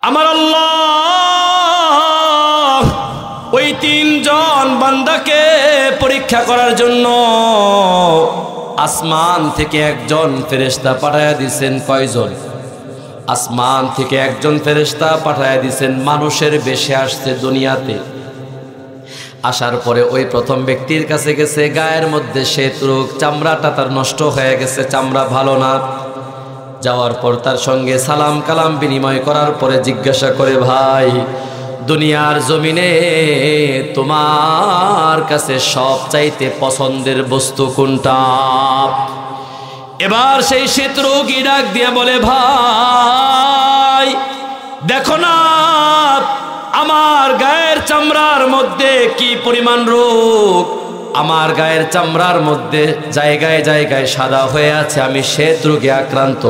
আমার আল্লাহ ওই তিনজন বান্দাকে পরীক্ষা করার জন্য আসমান থেকে একজন ফেরেশতা পাঠায়া দিয়েছেন। কয়জন? আসমান থেকে একজন ফেরেশতা পাঠায়া দিয়েছেন, মানুষের বেশে আসছে দুনিয়াতে। আসার পরে ওই প্রথম ব্যক্তির কাছে গেছে, গায়ের মধ্যে শ্বেত রোগ, চামড়াটা তার নষ্ট হয়ে গেছে, চামড়া ভালো না। যাওয়ার পর তার সঙ্গে সালাম কালাম বিনিময় করার পরে জিজ্ঞাসা করে, ভাই দুনিয়ার জমিনে তোমার কাছে সব চাইতে পছন্দের বস্তু কোনটা? এবার সেই শ্বেত রোগী ডাক দিয়ে বলে, ভাই দেখো না আমার গায়ের চামড়ার মধ্যে কি পরিমাণ রোগ, আমার গায়ের চামড়ার মধ্যে জায়গায় জায়গায় সাদা হয়ে আছে, আমি শ্বেত রোগে আক্রান্ত।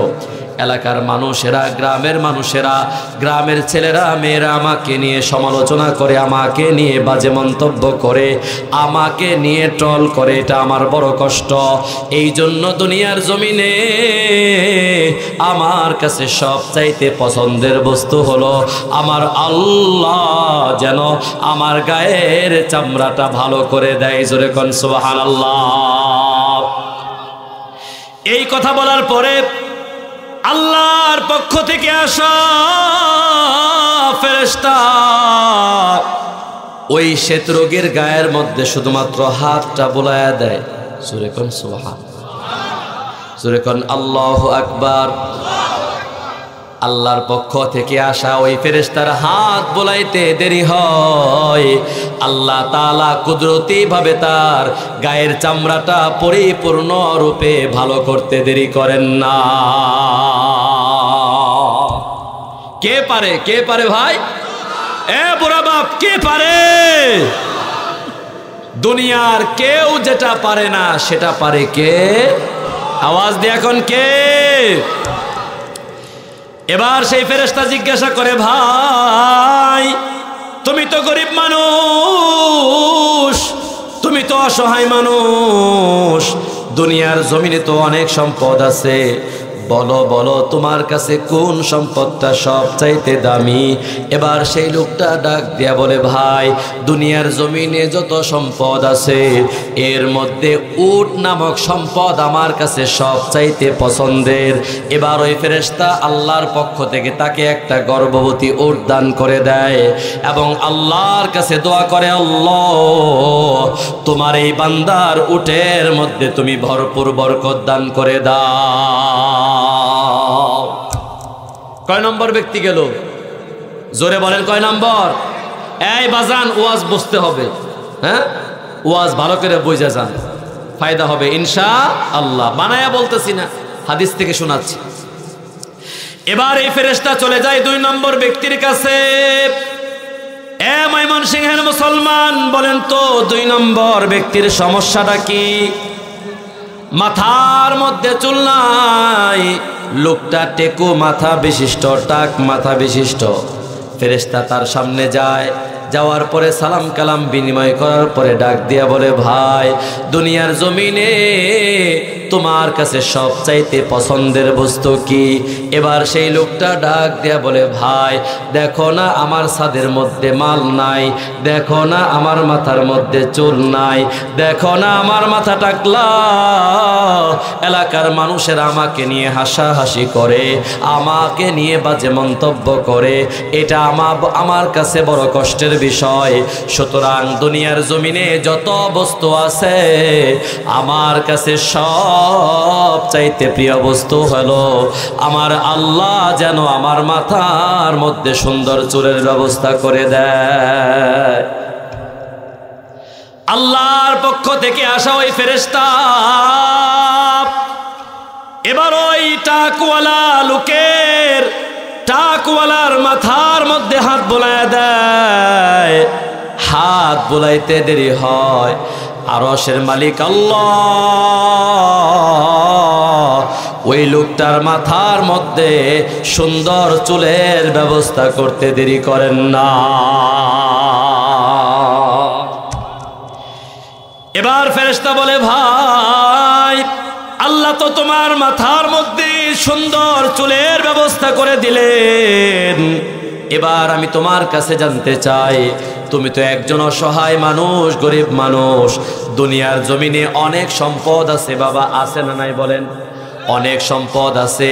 এলাকার মানুষেরা, গ্রামের মানুষেরা, গ্রামের ছেলেরা মেয়েরা আমাকে নিয়ে সমালোচনা করে, আমাকে নিয়ে বাজে মন্তব্য করে, আমাকে নিয়ে ট্রল করে, এটা আমার বড় কষ্ট। এই জন্য দুনিয়ার জমিনে আমার কাছে সবচাইতে পছন্দের বস্তু হলো আমার আল্লাহ যেন আমার গায়ের চামড়াটা ভালো করে দেয়। জোরে কোন সুবহানাল্লাহ। এই কথা বলার পরে আল্লাহর পক্ষ থেকে আসা ফেরেশতা ওই শ্বেত রোগীর গায়ের মধ্যে শুধুমাত্র হাতটা বুলায়া দেয়। জোরে কোন সুবহানাল্লাহ, জোরে কোন আল্লাহু আকবার। আল্লাহর পক্ষ থেকে আসা ওই ফেরেশতার হাত বোলাইতে দেরি হয়, আল্লাহ তাআলা কুদরতি ভাবে তার গায়ের চামড়াটা পরিপূর্ণ রূপে ভালো করতে দেরি করেন না। কে পারে? কে পারে ভাই? এ বুড়া বাপ, কে পারে? দুনিয়ার কেউ যেটা পারে না সেটা পারে কে? আওয়াজ দিয়ে এখন কে? এবার সেই ফেরেশতা জিজ্ঞাসা করে, ভাই তুমি তো গরিব মানুষ, তুমি তো অসহায় মানুষ, দুনিয়ার জমিনে তো অনেক সম্পদ আছে, বলো বলো তোমার কাছে কোন সম্পদটা সবচাইতে দামি? এবার সেই লোকটা ডাক দিয়া বলে, ভাই দুনিয়ার জমিনে যত সম্পদ আছে এর মধ্যে উট নামক সম্পদ আমার কাছে সবচাইতে পছন্দের। এবার ওই ফেরেশতা আল্লাহর পক্ষ থেকে তাকে একটা গর্ভবতী উট দান করে দেয় এবং আল্লাহর কাছে দোয়া করে, আল্লাহ তোমার এই বান্দার উটের মধ্যে তুমি ভরপুর বরকত দান করে দাও। কয় নম্বর ব্যক্তি গেল? জোরে বলেন কয় নম্বর? এই বাজান, ওয়াজ বুঝতে হবে, হ্যাঁ ওয়াজ ভালো করে বুঝে যান, ফায়দা হবে ইনশাআল্লাহ। বানায়া বলতেছি না, হাদিস থেকে শোনাচ্ছি। এবার এই ফেরেশতা চলে যায় 2 নম্বর ব্যক্তির কাছে। এ ময়মনসিংহের মুসলমান, বলেন তো 2 নম্বর ব্যক্তির সমস্যাটা কি? মাথার মধ্যে চুল নাই, লোকটা টেকো মাথা বিশিষ্ট, টাক মাথা বিশিষ্ট। ফেরেশতা তার সামনে যায়, যাওয়ার পরে সালাম কালাম বিনিময় করার পরে ডাক দিয়া বলে, ভাই দুনিয়ার জমিনে তোমার কাছে সবচাইতে পছন্দের বস্তু কি? এবার সেই লোকটা ডাক দিয়া বলে, ভাই দেখো না আমার ছাদের মধ্যে মাল নাই, দেখো না আমার মাথার মধ্যে চুল নাই, দেখো না আমার মাথা টাকলা, এলাকার মানুষের আমাকে নিয়ে হাসাহাসি করে, আমাকে নিয়ে বাজে মন্তব্য করে, এটা আমার কাছে বড় কষ্টের বিষয়। সুতরাং দুনিয়ার জমিনে যত বস্তু আছে আমার কাছে সব চাইতে প্রিয় বস্তু হলো আমার আল্লাহ যেন আমার মাথার মধ্যে সুন্দর চুলের ব্যবস্থা করে দেয়। আল্লাহর পক্ষ থেকে আসা ওই ফেরেশতা এবার ওই টাকওয়ালা লোকের, টাকওয়ালার মাথার মধ্যে হাত বোলায় দেয়। হাত বোলাইতে দেরি হয়, আরশের মালিক আল্লাহ ওই লোকটার মাথার মধ্যে সুন্দর চুলের ব্যবস্থা করতে দেরি করেন না। এবার ফেরেশতা বলে, ভাই আল্লাহ তো তোমার মাথার মধ্যে সুন্দর চুলের ব্যবস্থা করে দিলেন, এবার আমি তোমার কাছে জানতে চাই, তুমি তো একজন অসহায় মানুষ, গরিব মানুষ, দুনিয়ার জমিনে অনেক সম্পদ আছে বাবা, আছে না নাই বলেন? অনেক সম্পদ আছে।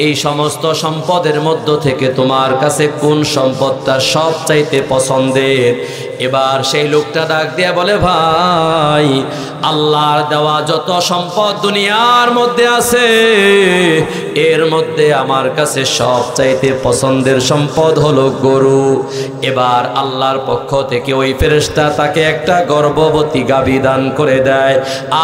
এই সমস্ত সম্পদের মধ্য থেকে তোমার কাছে কোন সম্পদটা সবচাইতে পছন্দের? এবার সেই লোকটা ডাক দিয়ে বলে, ভাই, আল্লাহর দেওয়া যত সম্পদ দুনিয়ার মধ্যে আছে, এর মধ্যে আমার কাছে সবচাইতে পছন্দের সম্পদ হলো গরু। এবার আল্লাহর পক্ষ থেকে ওই ফেরেশতা তাকে একটা গর্ভবতী গাভী দান করে দেয়,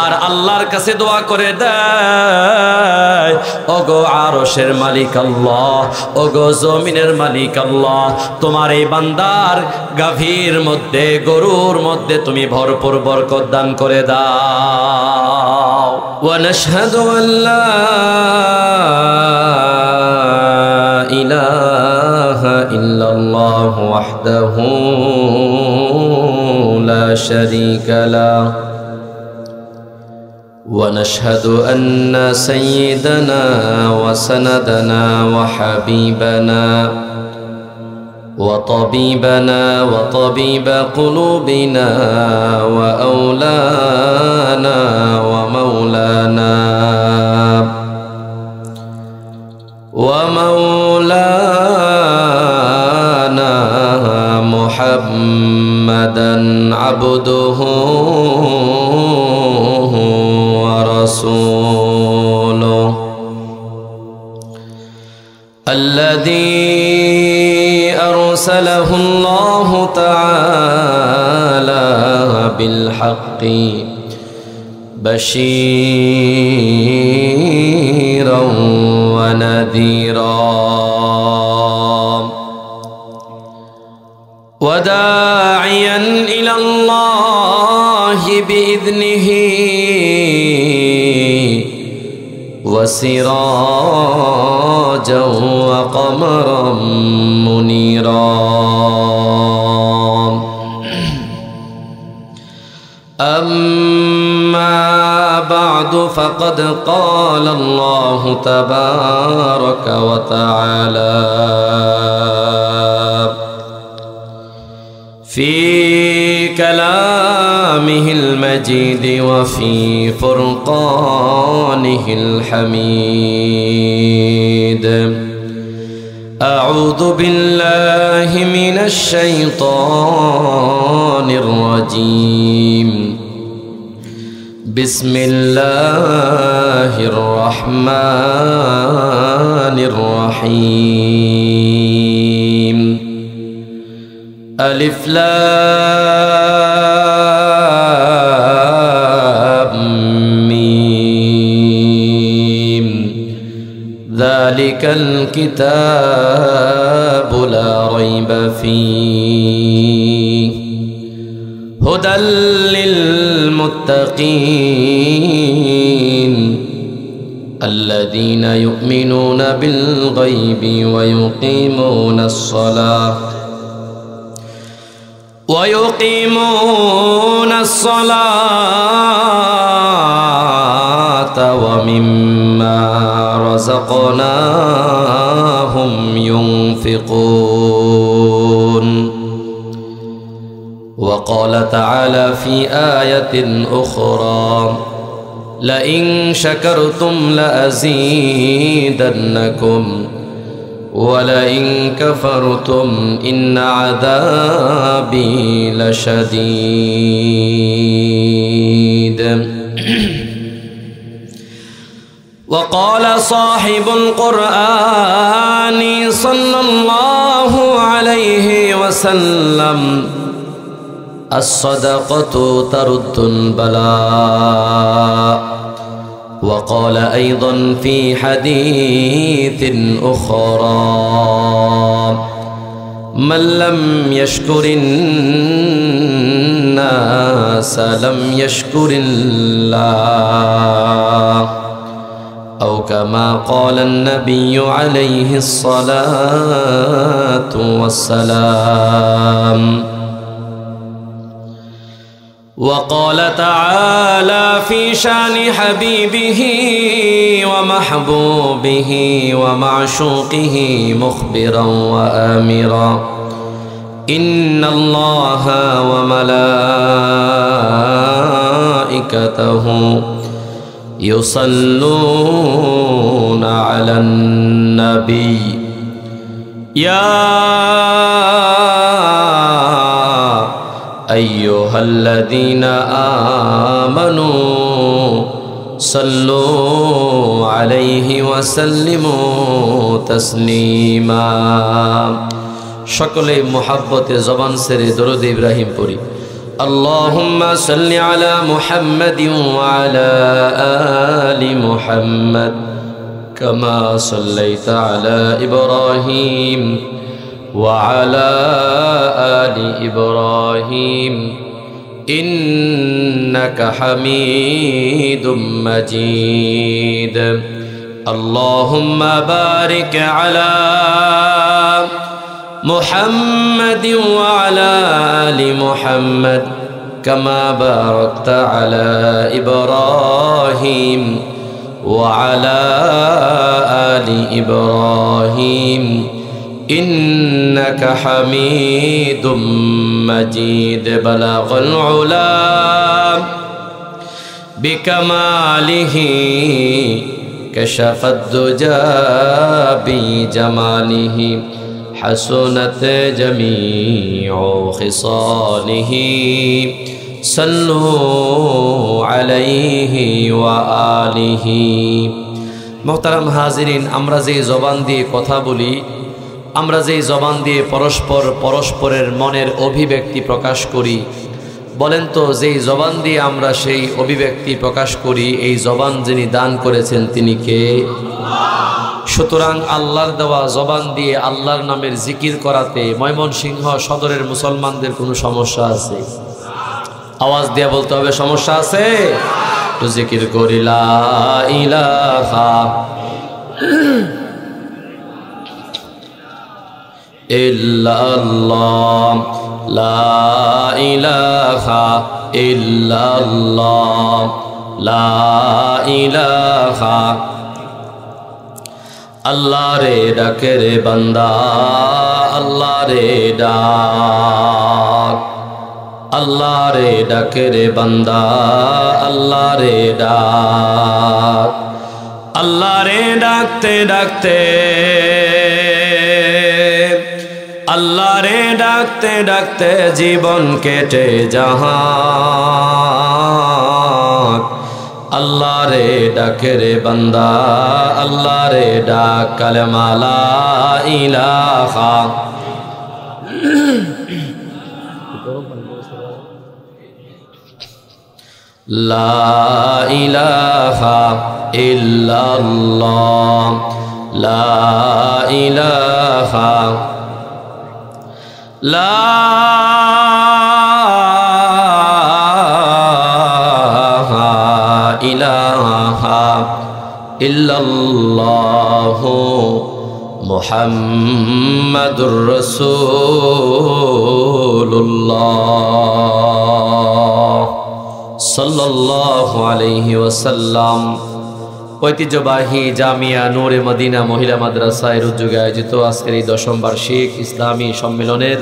আর আল্লাহর কাছে দোয়া করে দেয়, ওগো আরশের মালিক আল্লাহ, ওগো জমিনের মালিক আল্লাহ, তোমার এই বান্দার গাভীর মধ্যে, গরুর মধ্যে তুমি ভরপুর বরকত দান করে দাও। ওয়া নাশহাদু আল্লা ইলাহা ইল্লাল্লাহ ওয়াহদাহু লা শারীকা লাহু ونشهد أن سيدنا وسندنا وحبيبنا وطبيبنا وطبيب قلوبنا وأولانا ومولانا محمدا عبده ورسوله الذي أرسله الله تعالى بالحق بشيرا ونذيرا وداعيا إلى الله بإذنه وسراجا وقمرا منيرا أما بعد فقد قال الله تبارك وتعالى في كلامه المجيد وفي فرقانه الحميد أعوذ بالله من الشيطان الرجيم بسم الله الرحمن الرحيم ألف لام ميم ذلك الكتاب لا ريب فيه هدى للمتقين الذين يؤمنون بالغيب ويقيمون الصلاة ومما رزقناهم ينفقون وقال تعالى في آية أخرى لئن شكرتم لأزيدنكم ولئن كفرتم إن عذابي لشديد وقال صاحب القرآن صلى الله عليه وسلم الصدقة ترد البلاء وقال أيضا في حديث أخرى من لم يشكر الناس لم يشكر الله أو كما قال النبي عليه الصلاة والسلام وقال تعالى في شان حبيبه ومحبوبه ومعشوقه مخبرا وآمرا إن الله وملائكته يصلون على النبي يا أيها الذين آمنوا صلوا عليه وسلموا تسليما সকলে মুহাব্বতে জবান ছেড়ে দরুদ ইব্রাহিম পড়ি اللهم صل على محمد وعلى آل محمد كما صليت على إبراهيم وعلى آل إبراهيم إنك حميد مجيد اللهم بارك على محمد وعلى آل محمد كما باركت على إبراهيم وعلى آل إبراهيم إنك حميد مجيد بلغ العلا بكماله كشف الدجى بجماله حسنت جميع خصاله صلوا عليه وآله محترم হাজিরিন আমরা যে জবান দিয়ে কথা বলি আমরা যে জবান দিয়ে পরস্পরের মনের অভিব্যক্তি প্রকাশ করি বলেন তো যেই জবান দিয়ে আমরা সেই অভিব্যক্তি প্রকাশ করি এই জবান যিনি দান করেছেন তিনি কে সুতরাং আল্লাহর দেওয়া জবান দিয়ে আল্লাহর নামের জিকির করাতে ময়মনসিংহ সদরের মুসলমানদের কোনো সমস্যা আছে আওয়াজ দিয়ে বলতে হবে সমস্যা আছে তো জিকির করি লা ইলাহা ইল্লাল্লাহ লা ইলাহা ইল্লাল্লাহ লা ইলাহা আল্লাহ রে ডাকে রে বান্দা আল্লাহ রে ডাক আল্লাহ রে ডাকে রে বান্দা আল্লাহ রে ডাক আল্লাহ রে ডাকতে ডাকতে আল্লাহ রে ডাকতে ডাকতে জীবন কেটে জাহান আল্লাহ রে ডাকে রে বান্দা আল্লাহ রে ডাক কালেমা লা ইলাহা লা ইলাহা ইল্লাল্লাহ লা ইলাহা লা ইলাহা ইল্লাল্লাহু মুহাম্মাদুর রাসূলুল্লাহ সাল্লাল্লাহু আলাইহি ওয়াসাল্লাম। ঐতিহ্যবাহী জামিয়া নূরে মদিনা মহিলা মাদ্রাসায় উদ্যোগে আয়োজিত আজকের এই 10ম বার্ষিক ইসলামী সম্মেলনের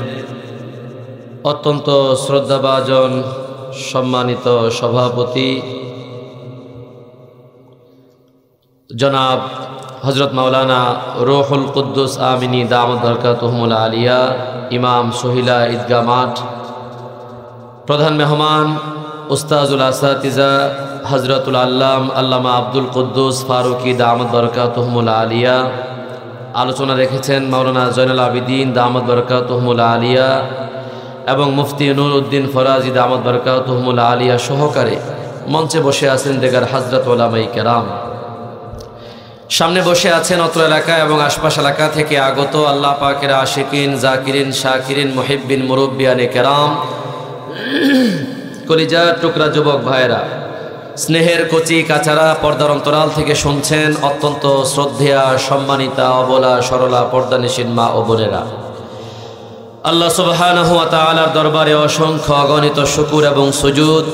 অত্যন্ত শ্রদ্ধাভাজন সম্মানিত সভাপতি জনাব হযরত মাওলানা রুহুল কুদ্দুস আমিনী দামাত বরকাতুহুল আলিয়া ইমাম সোহিলা ঈদগাহ মাঠ, প্রধান মেহমান উস্তাজুল আসাতিজা হযরতুল আল্লাম আল্লামা আব্দুল কুদ্দুস ফারুকি দামাত বরকাতুহুল আলিয়া, আলোচনা রেখেছেন মাওলানা জয়নুল আবিদিন দামাত বরকাতুহুল আলিয়া এবং মুফতি নুরউদ্দিন ফরাজি দামাত বরকাতুহুল আলিয়া সহকারে মঞ্চে বসে আছেন দেগার হযরত উলামায়ে কেরাম, সামনে বসে আছেন অত্র এলাকা এবং আশপাশ এলাকা থেকে আগত আল্লাহ পাকের আশিকিন জাকিরিন শাকিরিন মুহিব্বিন মুরব্বিয়ানে কেরাম, কলিজার টুকরা যুবক ভাইরা, স্নেহের কচি কাচারা পর্দার অন্তরাল থেকে শুনছেন অত্যন্ত শ্রদ্ধেয়া সম্মানিতা অবলা সরলা পর্দানিসীন মা ও বোনেরা, আল্লাহ সুবহানাহু ওয়া তাআলার দরবারে অসংখ্য অগণিত শুকর এবং সুজুদ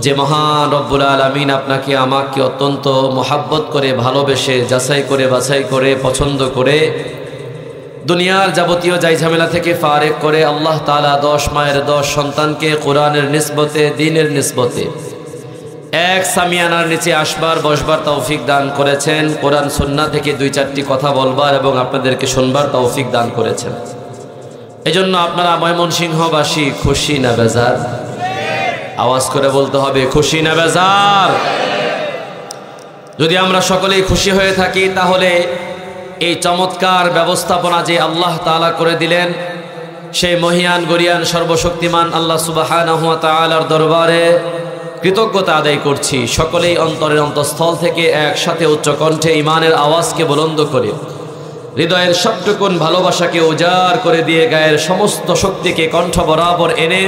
যে মহান রব্বুল আলামিন আপনাকে আমাকে অত্যন্ত মোহাব্বত করে ভালোবেসে যাচাই করে বাছাই করে পছন্দ করে দুনিয়ার যাবতীয় যাই ঝামেলা থেকে ফারেক করে আল্লাহ তাআলা 10 মায়ের 10 সন্তানকে কোরআনের নিসবতে দ্বীনের নিসবতে এক সামিয়ানার নিচে আসবার বসবার তৌফিক দান করেছেন। কোরআন সুন্নাহ থেকে 2-4টি কথা বলবার এবং আপনাদেরকে শুনবার তৌফিক দান করেছেন। এজন্য আপনারা ময়মনসিংহবাসী খুশি না বেজার? আওয়াজ করে বলতে হবে খুশি না বেজার? যদি আমরা সকলেই খুশি হয়ে থাকি তাহলে এই চমৎকার ব্যবস্থাপনা যে আল্লাহ তাআলা করে দিলেন সেই মহিয়ান গরিয়ান সর্বশক্তিমান আল্লাহ সুবহানাহু ওয়া তাআলার দরবারে কৃতজ্ঞতা আদায় করছি। সকলেই অন্তরের অন্তঃস্থল থেকে একসাথে উচ্চকণ্ঠে ঈমানের আওয়াজকে বুলন্দ করে হৃদয়ের সবটুকুন ভালোবাসাকে উজাড় করে দিয়ে গায়ের সমস্ত শক্তিকে কণ্ঠ বরাবর এনে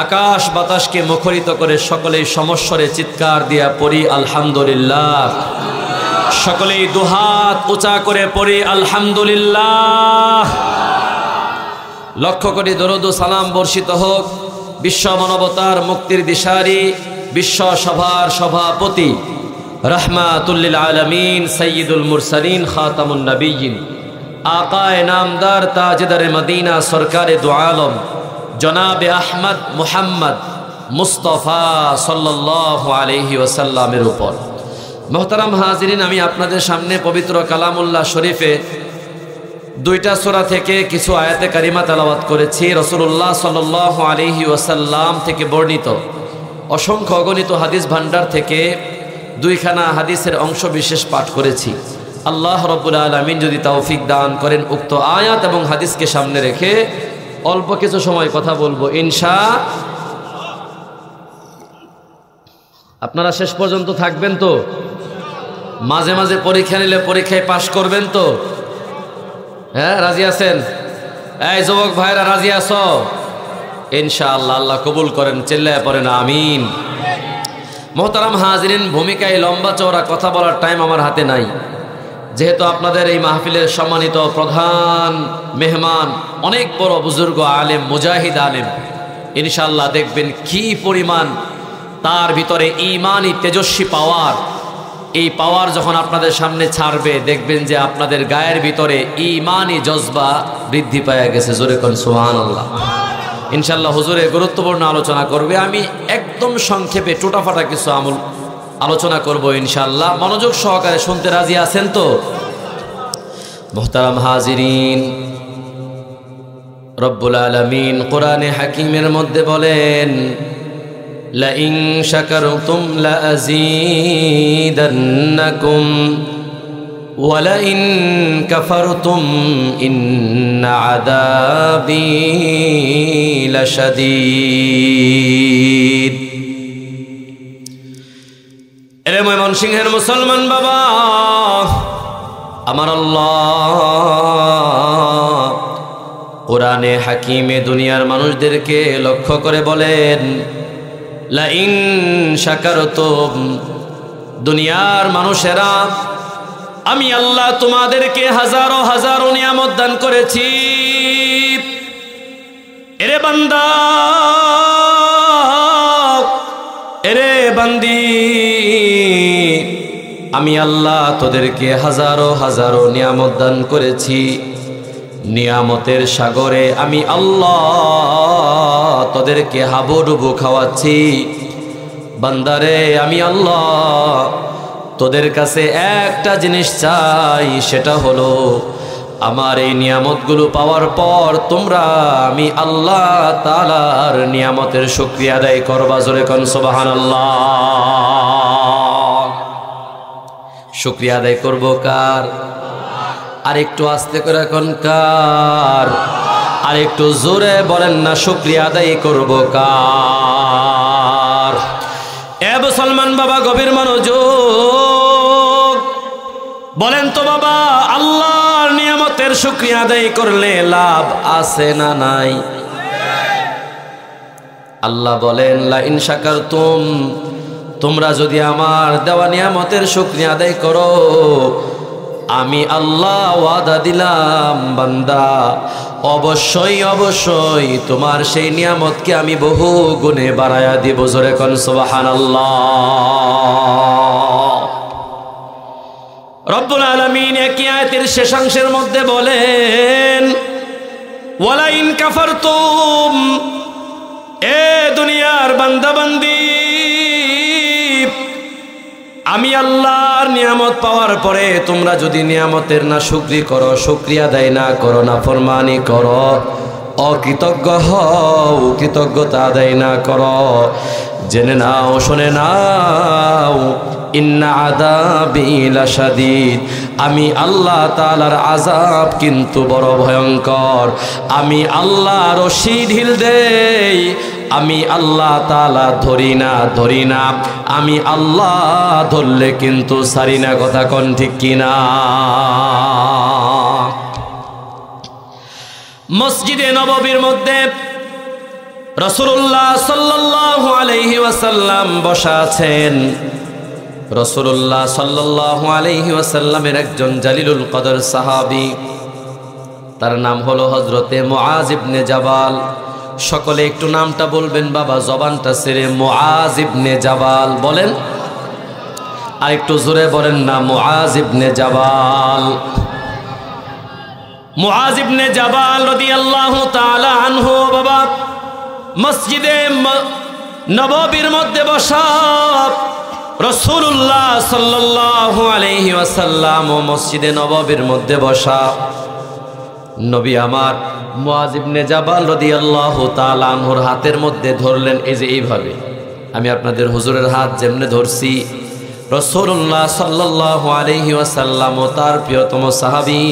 আকাশ বাতাসকে মুখরিত করে সকলেই সমস্বরে চিৎকার দিয়া পড়ি আলহামদুলিল্লাহ। সকলেই দুহাত উঁচা করে পড়ি আলহামদুলিল্লাহ। লক্ষ কোটি দরুদ ও সালাম বর্ষিত হোক বিশ্ব মানবতার মুক্তির দিশারি বিশ্ব সভার সভাপতি रहमतुल लिल आलमीन सय्यदुल मुरसलीन खातमुन नबिय्यिन आकाए नामदार ताजदार मदीना सरकार दो आलम जनाब अहमद मुहम्मद मुस्तफ़ा सल्लल्लाहु अलैहि वसल्लमेर ऊपर। मोहतरम हाजिरिन, आमी आपनादेर सामने पवित्र कालामुल्लाह शरीफे 2टा सूरा थेके किछु आयाते कारिमा तेलावत करेछि। रसूलुल्लाह सल्लल्लाहु अलैहि वसल्लम थेके बर्णित असंख्य अगणित हादिस भाण्डार थेके 2খানা হাদিসের অংশ বিশেষ পাঠ করেছি। আল্লাহ রব্বুল আলামিন যদি তৌফিক দান করেন উক্ত আয়াত এবং হাদিসকে সামনে রেখে অল্প কিছু সময় কথা বলবো ইনশাআল্লাহ। আপনারা শেষ পর্যন্ত থাকবেন তো? মাঝে মাঝে পরীক্ষা নিলে পরীক্ষায় পাশ করবেন তো? হ্যাঁ, রাজি আছেন? এই যুবক ভাইরা রাজি আছো? ইনশাআল্লাহ আল্লাহ কবুল করেন, চিল্লায় পড়েন আমিন। মোহতারাম হাজিরিন, ভূমিকায় লম্বা চওড়া কথা বলার টাইম আমার হাতে নাই। যেহেতু আপনাদের এই মাহফিলের সম্মানিত প্রধান মেহমান অনেক বড় বুজুর্গ আলেম, মুজাহিদ আলেম, ইনশাআল্লাহ দেখবেন কি পরিমাণ তার ভিতরে ঈমানি তেজস্বী পাওয়ার। এই পাওয়ার যখন আপনাদের সামনে ছাড়বে দেখবেন যে আপনাদের গায়ের ভিতরে ঈমানি জজবা বৃদ্ধি পাওয়া গেছে। জোরে কোন সুবহানাল্লাহ। ইনশাআল্লাহ হুজুরে গুরুত্বপূর্ণ আলোচনা করবে। আমি একদম সংক্ষেপে টোটাফাটা কিছু আলোচনা করব ইনশাআল্লাহ। মনোযোগ সহকারে শুনতে রাজি আছেন তো? মুহতারাম হাজিরিন, রব্বুল আলামিন কোরআনে হাকিমের মধ্যে বলেন লা ইন শাকারতুম লা আযীদান্নাকুম ওয়া লা ইন কাফারতুম ইন্না আযাবি লাশাদীদ। এরে ময়মনসিংহের মুসলমান বাবা, আমার আল্লাহ কোরআনে হাকিমে দুনিয়ার মানুষদেরকে লক্ষ্য করে বলেন লা ইন শাকারতুম, দুনিয়ার মানুষেরা আমি আল্লাহ তোমাদেরকে হাজারো হাজারো নিয়ামত দান করেছি। এরে বান্দা, এরে বান্দি, আমি আল্লাহ তোদেরকে হাজারো হাজারো নিয়ামত দান করেছি। নিয়ামতের সাগরে আমি আল্লাহ তোদেরকে হাবুডুবু খাওয়াচ্ছি। বান্দারে, আমি আল্লাহ তোদের কাছে একটা জিনিস চাই, সেটা হলো আমার এই নিয়ামতগুলো পাওয়ার পর তোমরা আমি আল্লাহ তাআলার নিয়ামতের শুকরিয়া আদায় করবা। জোরে কোন সুবহানাল্লাহ। শুকরিয়া আদায় করব কার? আর একটু আস্তে করে কোন কার? আর একটু জোরে বলেন না, শুকরিয়া আদায় করব কার? এ মুসলমান বাবা, গভীর মনোযোগ। বলেন তো বাবা, আল্লাহর নিয়ামতের শুকরিয়া আদায় করলে লাভ আছে না নাই? আল্লাহ বলেন লা ইন শাকারতুম, তোমরা যদি আমার দেওয়া নিয়ামতের শুকরিয়া আদায় করো আমি আল্লাহ ওয়াদা দিলাম বান্দা, অবশ্যই অবশ্যই তোমার সেই নিয়ামতকে আমি বহু গুণে বাড়ায়া দিব। জোরে কোন সুবহানাল্লাহ। রব্বুল আলামিন একই আয়াতের শেষাংশের মধ্যে বলেন, ওয়ালা ইন কাফারতুম, এ দুনিয়ার বান্দা বান্দি, আমি আল্লাহর নিয়ামত পাওয়ার পরে তোমরা যদি নিয়ামতের না শুকরিয়া করো, শুকরিয়া আদায় না করো, না ফরমানি করো, অকৃতজ্ঞ হও, কৃতজ্ঞতা আদায় না করো, জেনে নাও, শুনে নাও, ইন্না আযাবি লাশাদীদ, আমি আল্লাহ তাআলার আযাব কিন্তু বড় ভয়ঙ্কর। আমি আল্লাহ রশি ঢিল দেই, আমি আল্লাহ তাআলা ধরি না, আমি আল্লাহ ধরলে কিন্তু ছাড়ি না। কথা কোন ঠিক কিনা? মসজিদে নববীর মধ্যে রাসূলুল্লাহ সাল্লাল্লাহু আলাইহি ওয়াসাল্লাম বসা আছেন। রাসূলুল্লাহ সাল্লাল্লাহু আলাইহি ওয়াসাল্লামের একজন জালিলুল কদর সাহাবী, তার নাম হলো হযরতে মুআজ ইবনে জাবাল। সকলে একটু নামটা বলবেন বাবা, জবানটা ছেড়ে, মুআজ ইবনে জাবাল বলেন, আর একটু জোরে বলেন না, মুআজ ইবনে জাবাল। মুআজ ইবনে জাবাল রাদিয়াল্লাহু তাআলা আনহু বাবা মসজিদে নববীর মধ্যে বসা, রাসূলুল্লাহ সাল্লাল্লাহু আলাইহি ওয়াসাল্লাম ও মসজিদে নববীর মধ্যে বসা। নবী আমার মুআজ ইবনে জাবাল রাদিয়াল্লাহু তাআলা আনহুর হাতের মধ্যে ধরলেন, এই যে এইভাবে আমি আপনাদের হুজুরের হাত যেমনে ধরছি, রাসূলুল্লাহ সাল্লাল্লাহু আলাইহি ওয়াসাল্লাম ও তার প্রিয়তম সাহাবী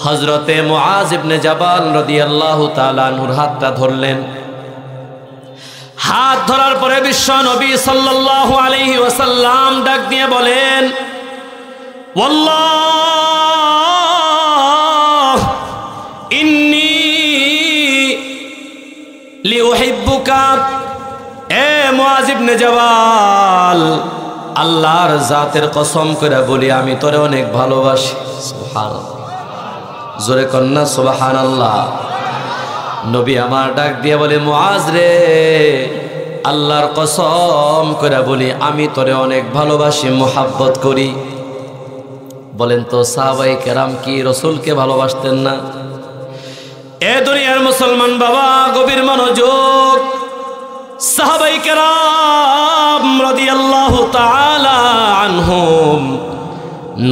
হযরতে মুআজ ইবনে জাবাল রাদিয়াল্লাহু তাআলা আনহুর হাতটা ধরলেন। হাত ধরার পরে বিশ্ব নবী সাল্লাল্লাহু আলাইহি ওয়াসাল্লাম ডাক দিয়ে বলেন, ওয়াল্লাহ ইন্নী লিউহিব্বুকা, এ মুআজ ইবনে জাবাল, আল্লাহর জাতের কসম করে বলি আমি তোরে অনেক ভালোবাসি। সুবহানাল্লাহ, জোরে কন্না সুবহানাল্লাহ। নবী আমার ডাক দিয়ে বলে, মুআজ রে, আল্লাহর কসম করে বলি আমি তোরে অনেক ভালোবাসি, মুহাব্বত করি। বলেন তো সাহাবায়ে কেরাম কি রাসূলকে ভালোবাসতেন না? এ দুনিয়ার মুসলমান বাবা, গভীর মনোযোগ। সাহাবায়ে কেরাম রাদিয়াল্লাহু তাআলা আনহুম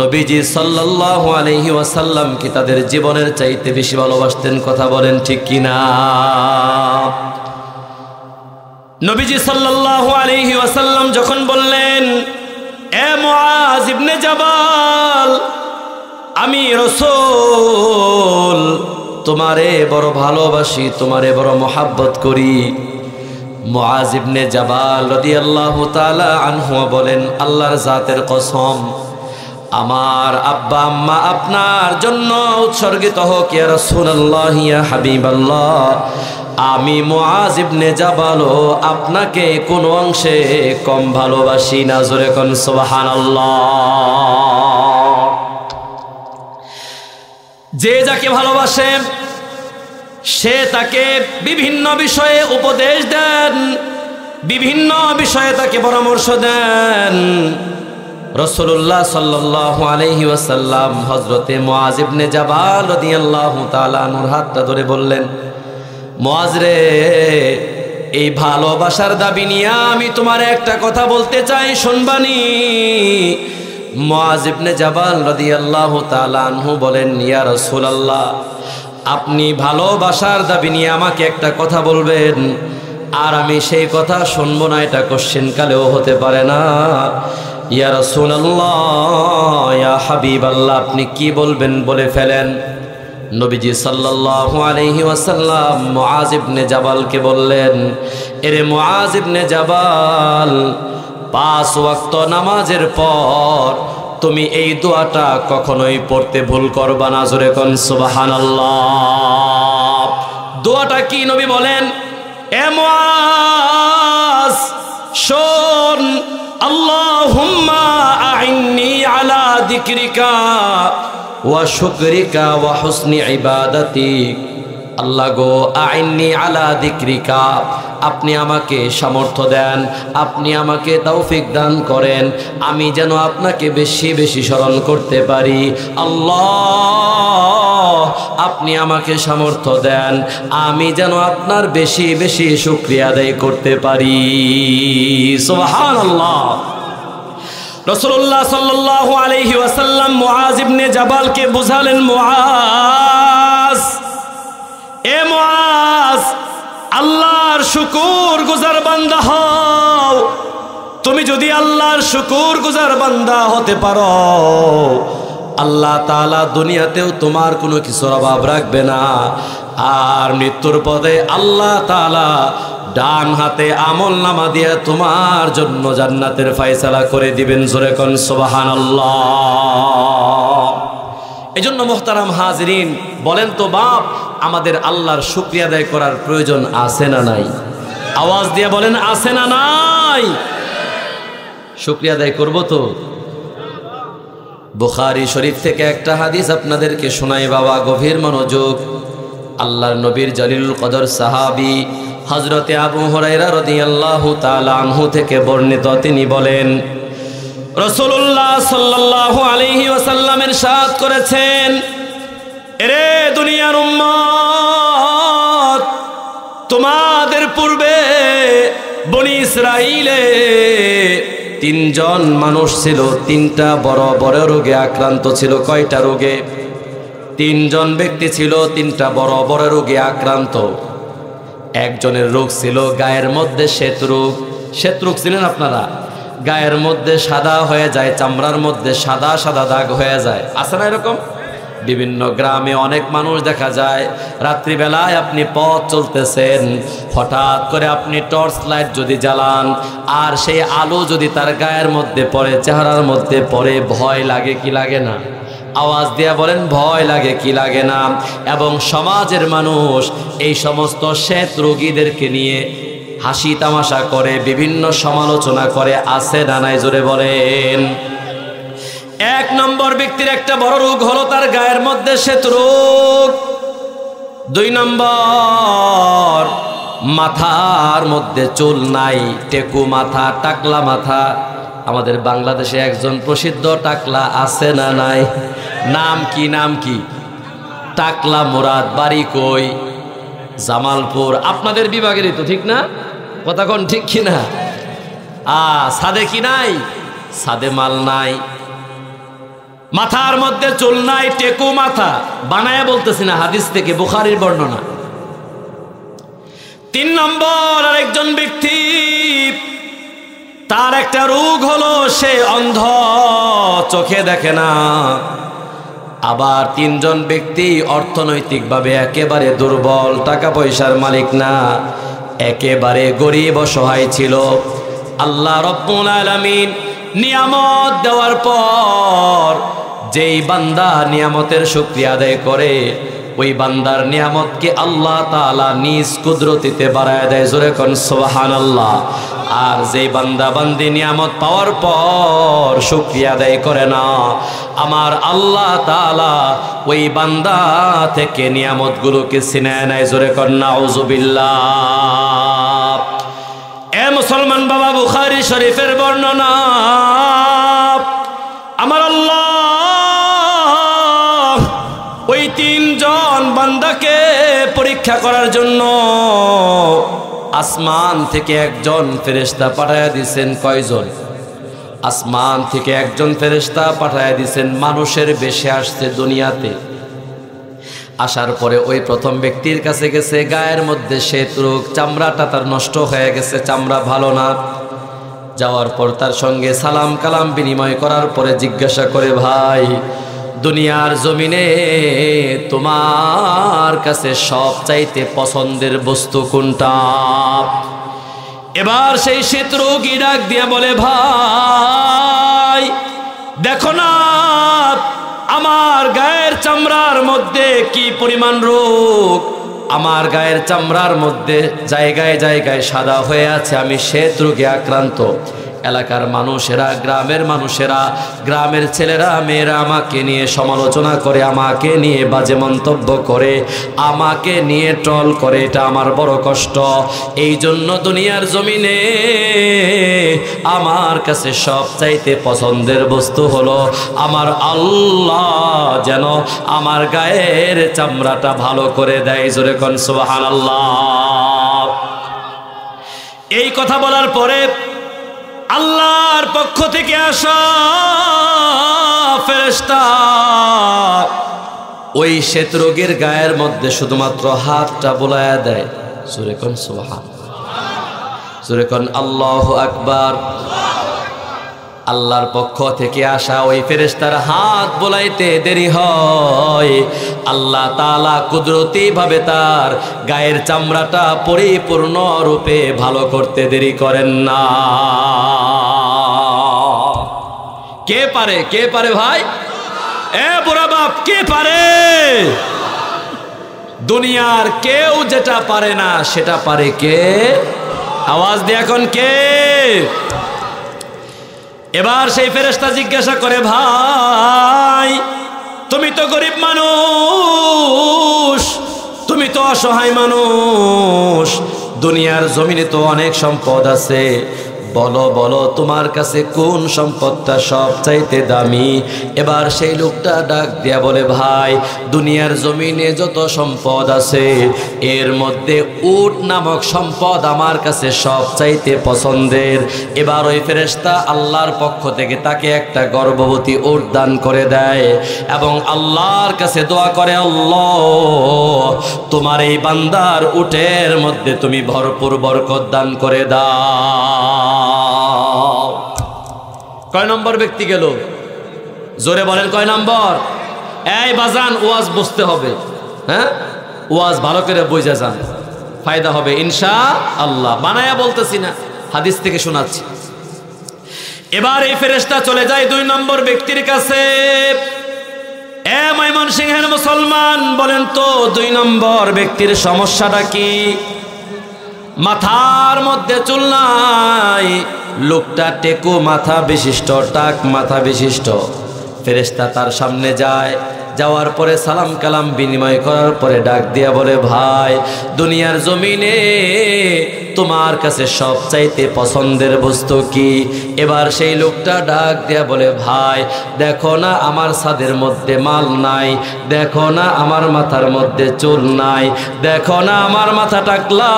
নবীজি সাল্লাল্লাহু আলাইহি ওয়াসাল্লাম কি তাদের জীবনের চাইতে বেশি ভালোবাসতেন? কথা বলেন ঠিক কিনা? নবীজি সাল্লাল্লাহু আলাইহি ওয়াসাল্লাম যখন বললেন, এ মুআজ ইবনে জাবাল, আমি রাসূল তোমারে বড় ভালোবাসি, তোমারে বড় মহব্বত করি। মুআজ ইবনে জাবাল রাদিয়াল্লাহু তাআলা আনহু বলেন, আল্লাহর জাতের কসম, আমার আব্বা আম্মা আপনার জন্য উৎসর্গিত হোক ইয়া রাসূলুল্লাহ, ইয়া হাবিবাল্লাহ, আমি মুআজ ইবনে জাবাল আপনাকে কোনো অংশে কম ভালোবাসি না। জোরে কোন সুবহানাল্লাহ। যে যাকে ভালোবাসে সে তাকে বিভিন্ন বিষয়ে উপদেশ দেন, বিভিন্ন বিষয়ে তাকে পরামর্শ দেন। রাসূলুল্লাহ সাল্লাল্লাহু আলাইহি ওয়াসাল্লাম হযরতে মুআজ ইবনে জাবাল রাদিয়াল্লাহু তাআলা আনহুর হাতটা ধরে বললেন, মুআজ রে, এই ভালোবাসার দাবি নিয়ে আমি তোমার একটা কথা বলতে চাই, শুনবানি? মুআজ ইবনে জাবাল রাদিয়াল্লাহু তাআলা আনহু বলেন, ইয়া রাসূলুল্লাহ, আপনি ভালোবাসার দাবি নিয়ে আমাকে একটা কথা বলবেন, আর আমি সেই কথা শুনবো না, এটা কোশ্চেন কালেও হতে পারে না। ইয়া রাসূলুল্লাহ, ইয়া হাবিবাল্লাহ, আপনি কি বলবেন বলে ফেলেন। নবীজি সাল্লাল্লাহু আলাইহি ওয়াসাল্লাম মুআজ ইবনে জাবালকে বললেন, এরে মুআজ ইবনে জাবাল, 5 ওয়াক্ত নামাজের পর তুমি এই দোয়াটা কখনোই পড়তে ভুল করবা না। জোরে কোন সুবহানাল্লাহ। দোয়াটা কি নবী বলেন, এ মুআজ শোন, আল্লাহুম্মা আইন্নি আলা যিকরিকা ওয়া শুকরিকা ওয়া হুসনি ইবাদাতিক। আল্লাহ গো আইন্নি আলা যিকরিকা, আপনি আমাকে সামর্থ্য দেন, আপনি আমাকে তৌফিক দান করেন, আমি যেন আপনাকে বেশি বেশি স্মরণ করতে পারি। আল্লাহ আপনি আমাকে সামর্থ্য দেন, আমি যেন আপনার বেশি বেশি শুকরিয়া আদায় করতে পারি। সুবহানাল্লাহ। রাসূলুল্লাহ সাল্লাল্লাহু আলাইহি ওয়াসাল্লাম মুআজ ইবনে জাবালকে বুঝালেন, মুআজ, এ মুআজ, আল্লাহর শুকর গুজার বান্দা হও। তুমি যদি আল্লাহর শুকর গুজার বান্দা হতে পারো, আল্লাহ তাআলা দুনিয়াতেও তোমার কোনো কিছুর অভাব রাখবে না। আর মৃত্যুর পথে আল্লাহ তাআলা ডান হাতে আমলনামা দিয়ে তোমার জন্য জান্নাতের ফয়সালা করে দিবেন। জোরে কোন সুবহানাল্লাহ। এজন্য মুহতারাম হাজিরিন, বলেন তো বাপ, আমাদের আল্লাহর শুকরিয়া আদায় করার প্রয়োজন আছে না নাই? আওয়াজ দিয়ে বলেন, আছে না নাই? শুকরিয়া আদায় করব তো। বুখারী শরীফ থেকে একটা হাদিস আপনাদেরকে শোনাই বাবা, গভীর মনোযোগ। আল্লাহর নবীর জলিলুল কদর সাহাবী হযরতে আবু হুরায়রা রাদিয়াল্লাহু তাআলা আনহু থেকে বর্ণিত, তিনি বলেন, রাসূলুল্লাহ সাল্লাল্লাহু আলাইহি ওয়াসাল্লাম ইরশাদ করেছেন, এরে দুনিয়ার উম্মত, তোমাদের পূর্বে বনি ইসরাইলে তিনজন মানুষ ছিল, তিনটা বড় বড় রোগে আক্রান্ত ছিল। কয়টা রোগে? তিনজন ব্যক্তি ছিল, তিনটা বড় বড় রোগে আক্রান্ত। একজনের রোগ ছিল গায়ের মধ্যে শ্বেত রোগ। শ্বেত রোগ ছিলেন আপনারা? গায়ের মধ্যে সাদা হয়ে যায়, চামড়ার মধ্যে সাদা সাদা দাগ হয়ে যায়, আছে না এরকম? বিভিন্ন গ্রামে অনেক মানুষ দেখা যায়, রাত্রিবেলায় আপনি পথ চলতেছেন, হঠাৎ করে আপনি টর্চ লাইট যদি জ্বালান আর সেই আলো যদি তার গায়ের মধ্যে পড়ে, চেহারার মধ্যে পড়ে, ভয় লাগে কি লাগে না? আওয়াজ দিয়া বলেন, ভয় লাগে কি লাগে না? এবং সমাজের মানুষ এই সমস্ত শ্বেত রোগীদেরকে নিয়ে হাসি তামাশা করে, বিভিন্ন সমালোচনা করে, আছে না নাই? জোরে বলেন। এক নম্বর ব্যক্তির একটা বড় রোগ হলো তার গায়ের মধ্যে শ্বেত রোগ। দুই নম্বর, মাথার মধ্যে চুল নাই, টেকু মাথা, টাকলা মাথা। আমাদের বাংলাদেশে একজন প্রসিদ্ধ টাকলা আছে না নাই? নাম কি? নাম কি? টাকলা মুরাদ। বাড়ি কই? জামালপুর। আপনাদের বিভাগেরই তো, ঠিক না? কথা কোন ঠিক কি না? সাদে কি নাই? সাদে মাল নাই। মাথার মধ্যে চুল নাই, টেকু মাথা। বানায়া বলতেছি না, হাদিস থেকে, বুখারীর বর্ণনা। তিন নম্বর, আরেকজন ব্যক্তি, তার একটা রোগ হলো সে অন্ধ, চোখে দেখে না। আবার তিনজন ব্যক্তি অর্থনৈতিকভাবে একেবারে দুর্বল, টাকা পয়সার মালিক না, একেবারে গরিব অসহায় ছিল। আল্লাহ রব্বুল আলামিন নিয়ামত দেওয়ার পর যেই বান্দা নিয়ামতের শুকরিয়া আদায় করে, ওই বান্দার নিয়ামতকে আল্লাহ তাআলা নিজ কুদরতিতে বাড়ায় দেয়। জোরে কোন সুবহানাল্লাহ। আর যেই বান্দা বান্দি নিয়ামত পাওয়ার পর শুকরিয়া আদায় করে না, আমার আল্লাহ তাআলা ওই বান্দা থেকে নিয়ামতগুলোকে ছিনিয়ে নেয়। জোরে কোন নাউযুবিল্লাহ। এ মুসলমান বাবা, বুখারী শরীফের বর্ণনা, আমার আল্লাহ ওই তিনজন বান্দাকে পরীক্ষা করার জন্য আসমান থেকে একজন ফেরেশতা পাঠায়া দিয়েছেন। কয়জন? আসমান থেকে একজন ফেরেশতা পাঠায়া দিয়েছেন, মানুষের বেশে আসছে দুনিয়াতে। আসার পরে ওই প্রথম ব্যক্তির কাছে গেছে, গায়ের মধ্যে শ্বেত রোগ, চামড়াটা তার নষ্ট হয়ে গেছে, চামড়া ভালো না। যাওয়ার পর তার সঙ্গে সালাম কালাম বিনিময় করার পরে জিজ্ঞাসা করে, ভাই, দুনিয়ার জমিনে তোমার কাছে সবচাইতে পছন্দের বস্তু কোনটা? এবার সেই শ্বেত রোগী ডাক দিয়া বলে, ভাই দেখো না আমার গায়ের চামড়ার মধ্যে কি পরিমাণ রোগ, আমার গায়ের চামড়ার মধ্যে জায়গায় জায়গায় সাদা হয়ে আছে, আমি শ্বেত রোগে আক্রান্ত। এলাকার মানুষেরা, গ্রামের মানুষেরা, গ্রামের ছেলেরা মেয়েরা আমাকে নিয়ে সমালোচনা করে, আমাকে নিয়ে বাজে মন্তব্য করে, আমাকে নিয়ে ট্রল করে। এটা আমার বড় কষ্ট। এই জন্য দুনিয়ার জমিনে আমার কাছে সবচাইতে পছন্দের বস্তু হলো আমার আল্লাহ যেন আমার গায়ের চামড়াটা ভালো করে দেয়। জোরে কোন সুবহানাল্লাহ। এই কথা বলার পরে আল্লাহর পক্ষ থেকে আসা ফেরেশতা ওই শ্বেত রোগীর গায়ের মধ্যে শুধুমাত্র হাতটা বুলায়া দেয়। জোরে কোন সুবহানাল্লাহ, জোরে কোন আল্লাহু আকবার। আল্লাহর পক্ষ থেকে আসা ওই ফেরেশতার হাত বোলাইতে দেরি হয়, আল্লাহ তাআলা কুদরতি ভাবে তার গায়ের চামড়াটা পরিপূর্ণ রূপে ভালো করতে দেরি করেন না। কে পারে? কে পারে ভাই? এ বুড়া বাপ, কে পারে? দুনিয়ার কেউ যেটা পারে না সেটা পারে কে? আওয়াজ দিয়ে এখন কে? এবার সেই ফেরেশতা জিজ্ঞাসা করে, ভাই তুমি তো গরিব মানুষ, তুমি তো অসহায় মানুষ, দুনিয়ার জমিনে তো অনেক সম্পদ আছে, বলো বলো তোমার কাছে কোন সম্পদটা সবচাইতে দামি? এবার সেই লোকটা ডাক দিয়া বলে, ভাই দুনিয়ার জমিনে যত সম্পদ আছে এর মধ্যে উট নামক সম্পদ আমার কাছে সবচাইতে পছন্দের। এবার ওই ফেরেশতা আল্লাহর পক্ষ থেকে তাকে একটা গর্ভবতী উট দান করে দেয় এবং আল্লাহর কাছে দোয়া করে, আল্লাহ তোমার এই বান্দার উটের মধ্যে তুমি ভরপুর বরকত দান করে দাও। কয় নম্বর ব্যক্তি গেল? জোরে বলেন কয় নম্বর? এই বাজান, ওয়াজ বুঝতে হবে, হ্যাঁ ওয়াজ ভালো করে বুঝে যান, ফায়দা হবে ইনশাআল্লাহ। বানায়া বলতেছি না, হাদিস থেকে শোনাচ্ছি। এবার এই ফেরেশতা চলে যায় 2 নম্বর ব্যক্তির কাছে। এ ময়মনসিংহের মুসলমান, বলেন তো 2 নম্বর ব্যক্তির সমস্যাটা কি? মাথার মধ্যে চুল নাই, লোকটা টেকো মাথা বিশিষ্ট, টাক মাথা বিশিষ্ট। ফেরেশতা তার সামনে যায়, যাওয়ার পরে সালাম কালাম বিনিময় করার পরে ডাক দিয়া বলে, ভাই দুনিয়ার জমিনে তোমার কাছে সবচাইতে পছন্দের বস্তু কি? এবার সেই লোকটা ডাক দিয়া বলে, ভাই দেখো না আমার ছাদের মধ্যে মাল নাই, দেখো না আমার মাথার মধ্যে চুল নাই, দেখো না আমার মাথা টাকলা,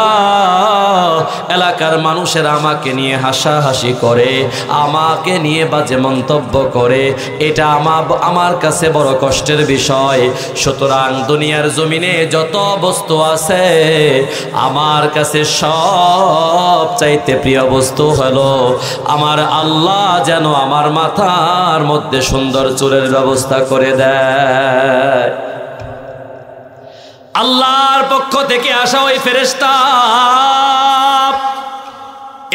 এলাকার মানুষেরা আমাকে নিয়ে হাসাহাসি করে, আমাকে নিয়ে বাজে মন্তব্য করে, এটা আমার কাছে বড় কষ্টের বিষয়। সুতরাং দুনিয়ার জমিনে যত বস্তু আছে আমার কাছে সবচাইতে প্রিয় বস্তু হলো আমার আল্লাহ যেন আমার মাথার মধ্যে সুন্দর চুলের ব্যবস্থা করে দেয়। আল্লাহর পক্ষ থেকে আসা ওই ফেরেশতা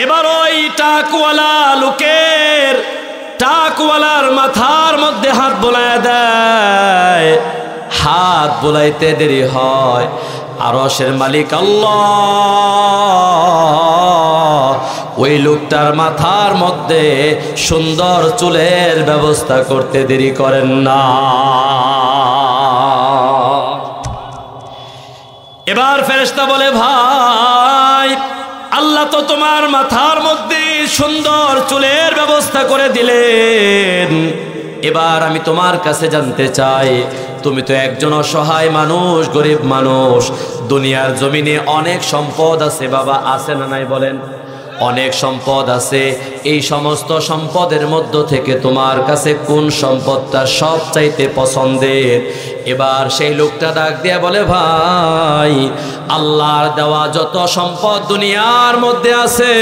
এবার ওই টাকওয়ালা লোকের, টাকওয়ালার মাথার মধ্যে হাত বোলায় দেয়। হাত বোলাইতে দেরি হয়, আরশের মালিক আল্লাহ ওই লোকটার মাথার মধ্যে সুন্দর চুলের ব্যবস্থা করতে দেরি করেন না। এবার ফেরেশতা বলে, ভাই আল্লাহ তো তোমার মাথার মধ্যে সুন্দর চুলের ব্যবস্থা করে দিলেন, এবার আমি তোমার কাছে জানতে চাই, তুমি তো একজন অসহায় মানুষ, গরিব মানুষ, দুনিয়ার জমিনে অনেক সম্পদ আছে বাবা, আছে না নাই বলেন? অনেক সম্পদ আছে, এই সমস্ত সম্পদের মধ্য থেকে তোমার কাছে কোন সম্পদটা সবচাইতে পছন্দের? এবার সেই লোকটা ডাক দিয়ে বলে, ভাই আল্লাহর দেওয়া যত সম্পদ দুনিয়ার মধ্যে আছে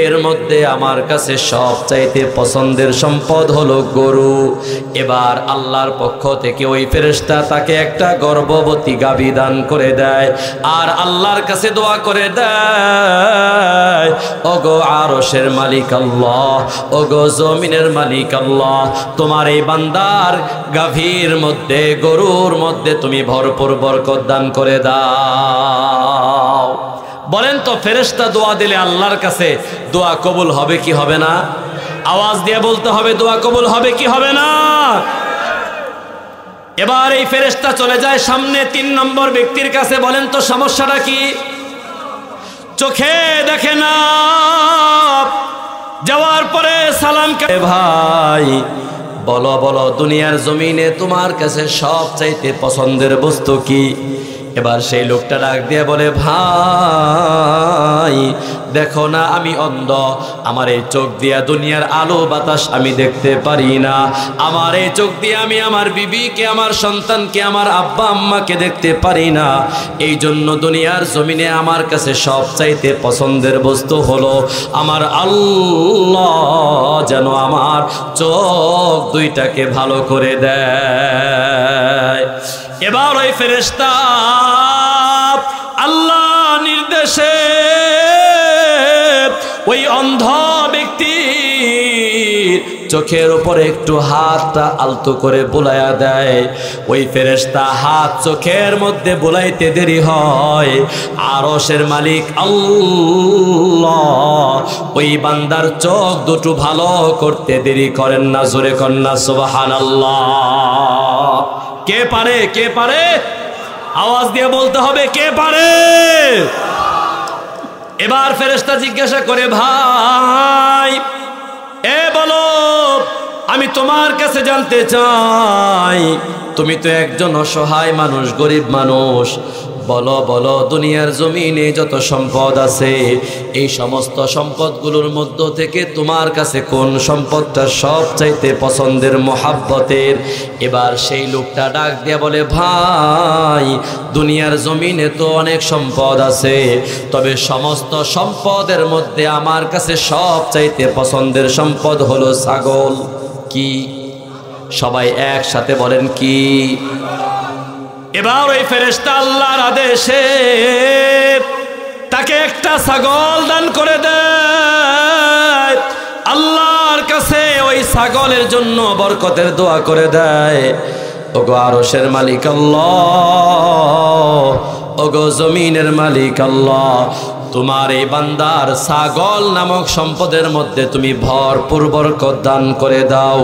এর মধ্যে আমার কাছে সবচাইতে পছন্দের সম্পদ হলো গরু। এবার আল্লাহর পক্ষ থেকে ওই ফেরেশতা তাকে একটা গর্ভবতী গাভী দান করে দেয় আর আল্লাহর কাছে দোয়া করে দেয়, ওগো আরশের মালিক আল্লাহ, ওগো জমিনের মালিক আল্লাহ, তোমার এই বান্দার গাভীর মধ্যে, গরুর মধ্যে তুমি ভরপুর বরকত দান করে দাও। বলেন তো ফেরেশতা দোয়া দিলে আল্লাহর কাছে দোয়া কবুল হবে কি হবে না? আওয়াজ দিয়ে বলতে হবে, দোয়া কবুল হবে কি হবে না? এবার এই ফেরেশতা চলে যায় সামনে 3 নম্বর ব্যক্তির কাছে। বলেন তো সমস্যাটা কি? চোখে দেখে না। যাওয়ার পরে সালাম করে, ভাই বলো বলো দুনিয়ার জমিনে তোমার কাছে সবচাইতে পছন্দের বস্তু কি? এবার সেই লোকটা ডাক দিয়ে বলে, ভাই দেখো না আমি অন্ধ, আমার এই চোখ দিয়া দুনিয়ার আলো বাতাস আমি দেখতে পারি না। আমার এই চোখ দিয়ে আমি আমার বিবিকে, আমার সন্তানকে, আমার আব্বা আম্মাকে দেখতে পারি না। এই জন্য দুনিয়ার জমিনে আমার কাছে সবচাইতে পছন্দের বস্তু হলো আমার আল্লাহ যেন আমার চোখ দুইটাকে ভালো করে দেয়। এবার ওই ফেরেশতা আল্লাহ নির্দেশে ওই অন্ধ ব্যক্তির চোখের উপরে একটু হাতটা আলতো করে বুলাইয়া দেয়। ওই ফেরেশতা হাত চোখের মধ্যে বুলাইতে দেরি হয়, আরশের মালিক আল্লাহ ওই বান্দার চোখ দুটো ভালো করতে দেরি করেন না। জোরে কন্যা সুবহানাল্লাহ। কে পারে? কে পারে? আওয়াজ দিয়ে বলতে হবে, কে পারে? এবার ফেরেশতা জিজ্ঞাসা করে, ভাই বলো, আমি তোমার কাছে জানতে চাই, তুমি তো একজন অসহায় মানুষ, গরিব মানুষ, বলো বলো দুনিয়ার জমিনে যত সম্পদ আছে এই সমস্ত সম্পদগুলোর মধ্য থেকে তোমার কাছে কোন সম্পদটা সবচাইতে পছন্দের, মোহাব্বতের? এবার সেই লোকটা ডাক দিয়ে বলে, ভাই দুনিয়ার জমিনে তো অনেক সম্পদ আছে, তবে সমস্ত সম্পদের মধ্যে আমার কাছে সবচাইতে পছন্দের সম্পদ হলো ছাগল। কি? সবাই একসাথে বলেন কি? এবার ওই ফেরেশতা আল্লাহর আদেশে তাকে একটা ছাগল দান করে দেয়। আল্লাহর কাছে ওই ছাগলের জন্য বরকতের দোয়া করে দেয়। ওগো আরশের মালিক আল্লাহ, ওগো জমিনের মালিক আল্লাহ, তোমার এই বান্দার ছাগল নামক সম্পদের মধ্যে তুমি ভরপুর বরকত দান করে দাও।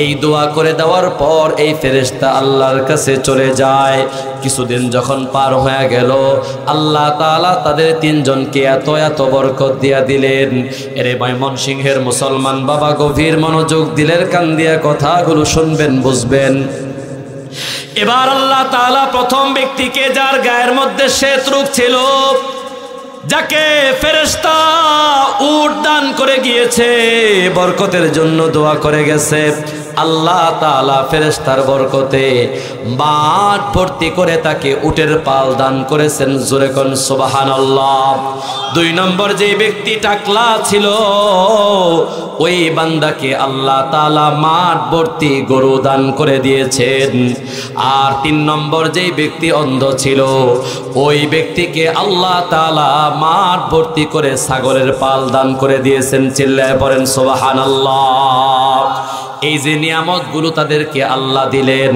এই দোয়া করে দেওয়ার পর এই ফেরেশতা আল্লাহর কাছে চলে যায়। কিছুদিন যখন পার হয়ে গেল, আল্লাহ তাআলা তাদের 3 জনকে এত এত বরকত দিয়া দিলেন। এরে ময়মনসিংহের মুসলমান বাবা, গভীর মনোযোগ দিলের কান দিয়া কথাগুলো শুনবেন, বুঝবেন। এবার আল্লাহ তাআলা প্রথম ব্যক্তিকে, যার গায়ের মধ্যে শ্বেত রোগ ছিল, যাকে ফেরেশতা উট দান করে গিয়েছে, বরকতের জন্য দোয়া করে গেছে, আল্লাহ তাআলা ফেরেশতার বরকতে মাঠ ভর্তি করে তাকে উটের পাল দান করেছেন। জোরে কোন সুবহানাল্লাহ। 2 নম্বর যে ব্যক্তি টাকলা ছিল, ওই বান্দাকে আল্লাহ তাআলা মাঠ ভর্তি গরু দান করে দিয়েছেন। আর 3 নম্বর যেই ব্যক্তি অন্ধ ছিল, ওই ব্যক্তিকে আল্লাহ তাআলা মাঠ ভর্তি করে ছাগলের পাল দান করে দিয়েছেন। চিল্লায় পড়েন সুবহানাল্লাহ। এই যে নিয়ামতগুলো তাদেরকে আল্লাহ দিলেন,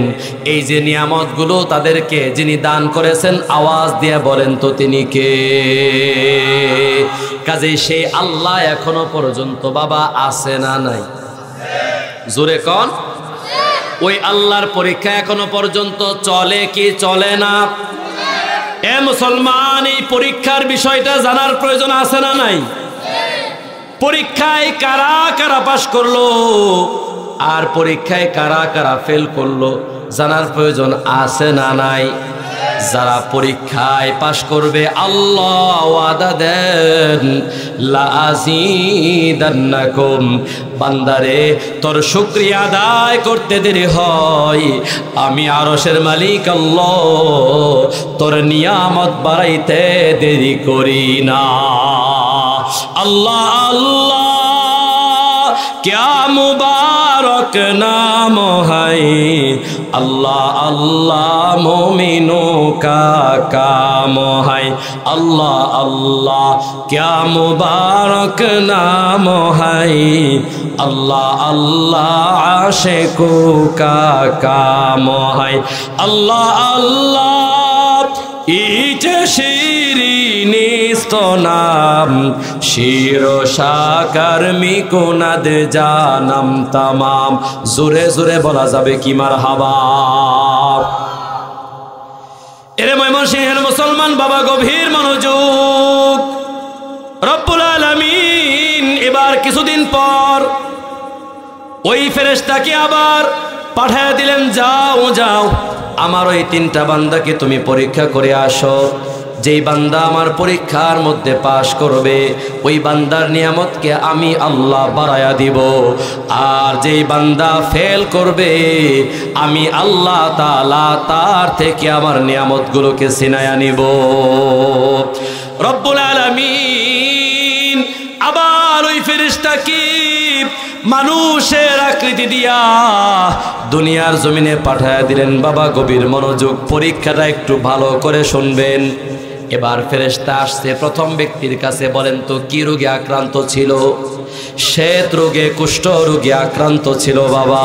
এই যে নিয়ামতগুলো তাদেরকে যিনি দান করেছেন, আওয়াজ দিয়ে বলেন তো তিনি কে? কাজেই সেই আল্লাহ এখনো পর্যন্ত বাবা আছে না নাই? জোরে কোন? ওই আল্লাহর পরীক্ষা এখনো পর্যন্ত চলে কি চলে না? এ মুসলমান, এই পরীক্ষার বিষয়টা জানার প্রয়োজন আছে না নাই? পরীক্ষায় কারা কারা পাশ করলো আর পরীক্ষায় কারা কারা ফেল করলো জানার প্রয়োজন আছে না নাই? যারা পরীক্ষায় পাশ করবে, আল্লাহ ওয়াদা দেন লাযীদান্নাকুম, বান্দারে তোর শুকরিয়া আদায় করতে দেরি হয়, আমি আরশের মালিক আল্লাহ তোর নিয়ামত বাড়াইতে দেরি করি না। আল্লাহ আল্লাহ क्या मुबारक नाम है, अल्लाह अल्लाह मोमिनों का काम है, अल्लाह अल्लाह क्या मुबारक नाम है, अल्लाह अल्लाह आशिकों का काम है, अल्लाह अल्लाह ইচে শিরিনি স্তনাম শিরো সাকার মিকুনাদ জানাম তামাম। জোরে জোরে বলা যাবে কি মারহাবা। এরে ময়মনসিংহের মুসলমান বাবা, গভীর মনোযোগ। রব্বুল আলামিন এবার কিছুদিন পর ওই ফেরেশতাকে আবার পাঠিয়ে দিলেন, যাও যাও আমার ওই 3টা বান্দাকে তুমি পরীক্ষা করে আসো। যেই বান্দা আমার পরীক্ষার মধ্যে পাশ করবে ওই বান্দার নিয়ামতকে আমি আল্লাহ বাড়ায়া দিব, আর যেই বান্দা ফেল করবে আমি আল্লাহ তাআলা তার থেকে আমার নিয়ামতগুলোকে ছিনায়া নিব। রব্বুল আলামিন আবার ওই ফেরেশতাকে মানুষের আকৃতি দিয়া দুনিয়ার জমিনে পাঠায়া দিলেন। বাবা গভীর মনোযোগ, পরীক্ষাটা একটু ভালো করে শুনবেন। এবার ফেরেশতা আসছে প্রথম ব্যক্তির কাছে, বলেন তো কি রোগে আক্রান্ত ছিল? শ্বেত রোগে, কুষ্ঠ রোগে আক্রান্ত ছিল বাবা।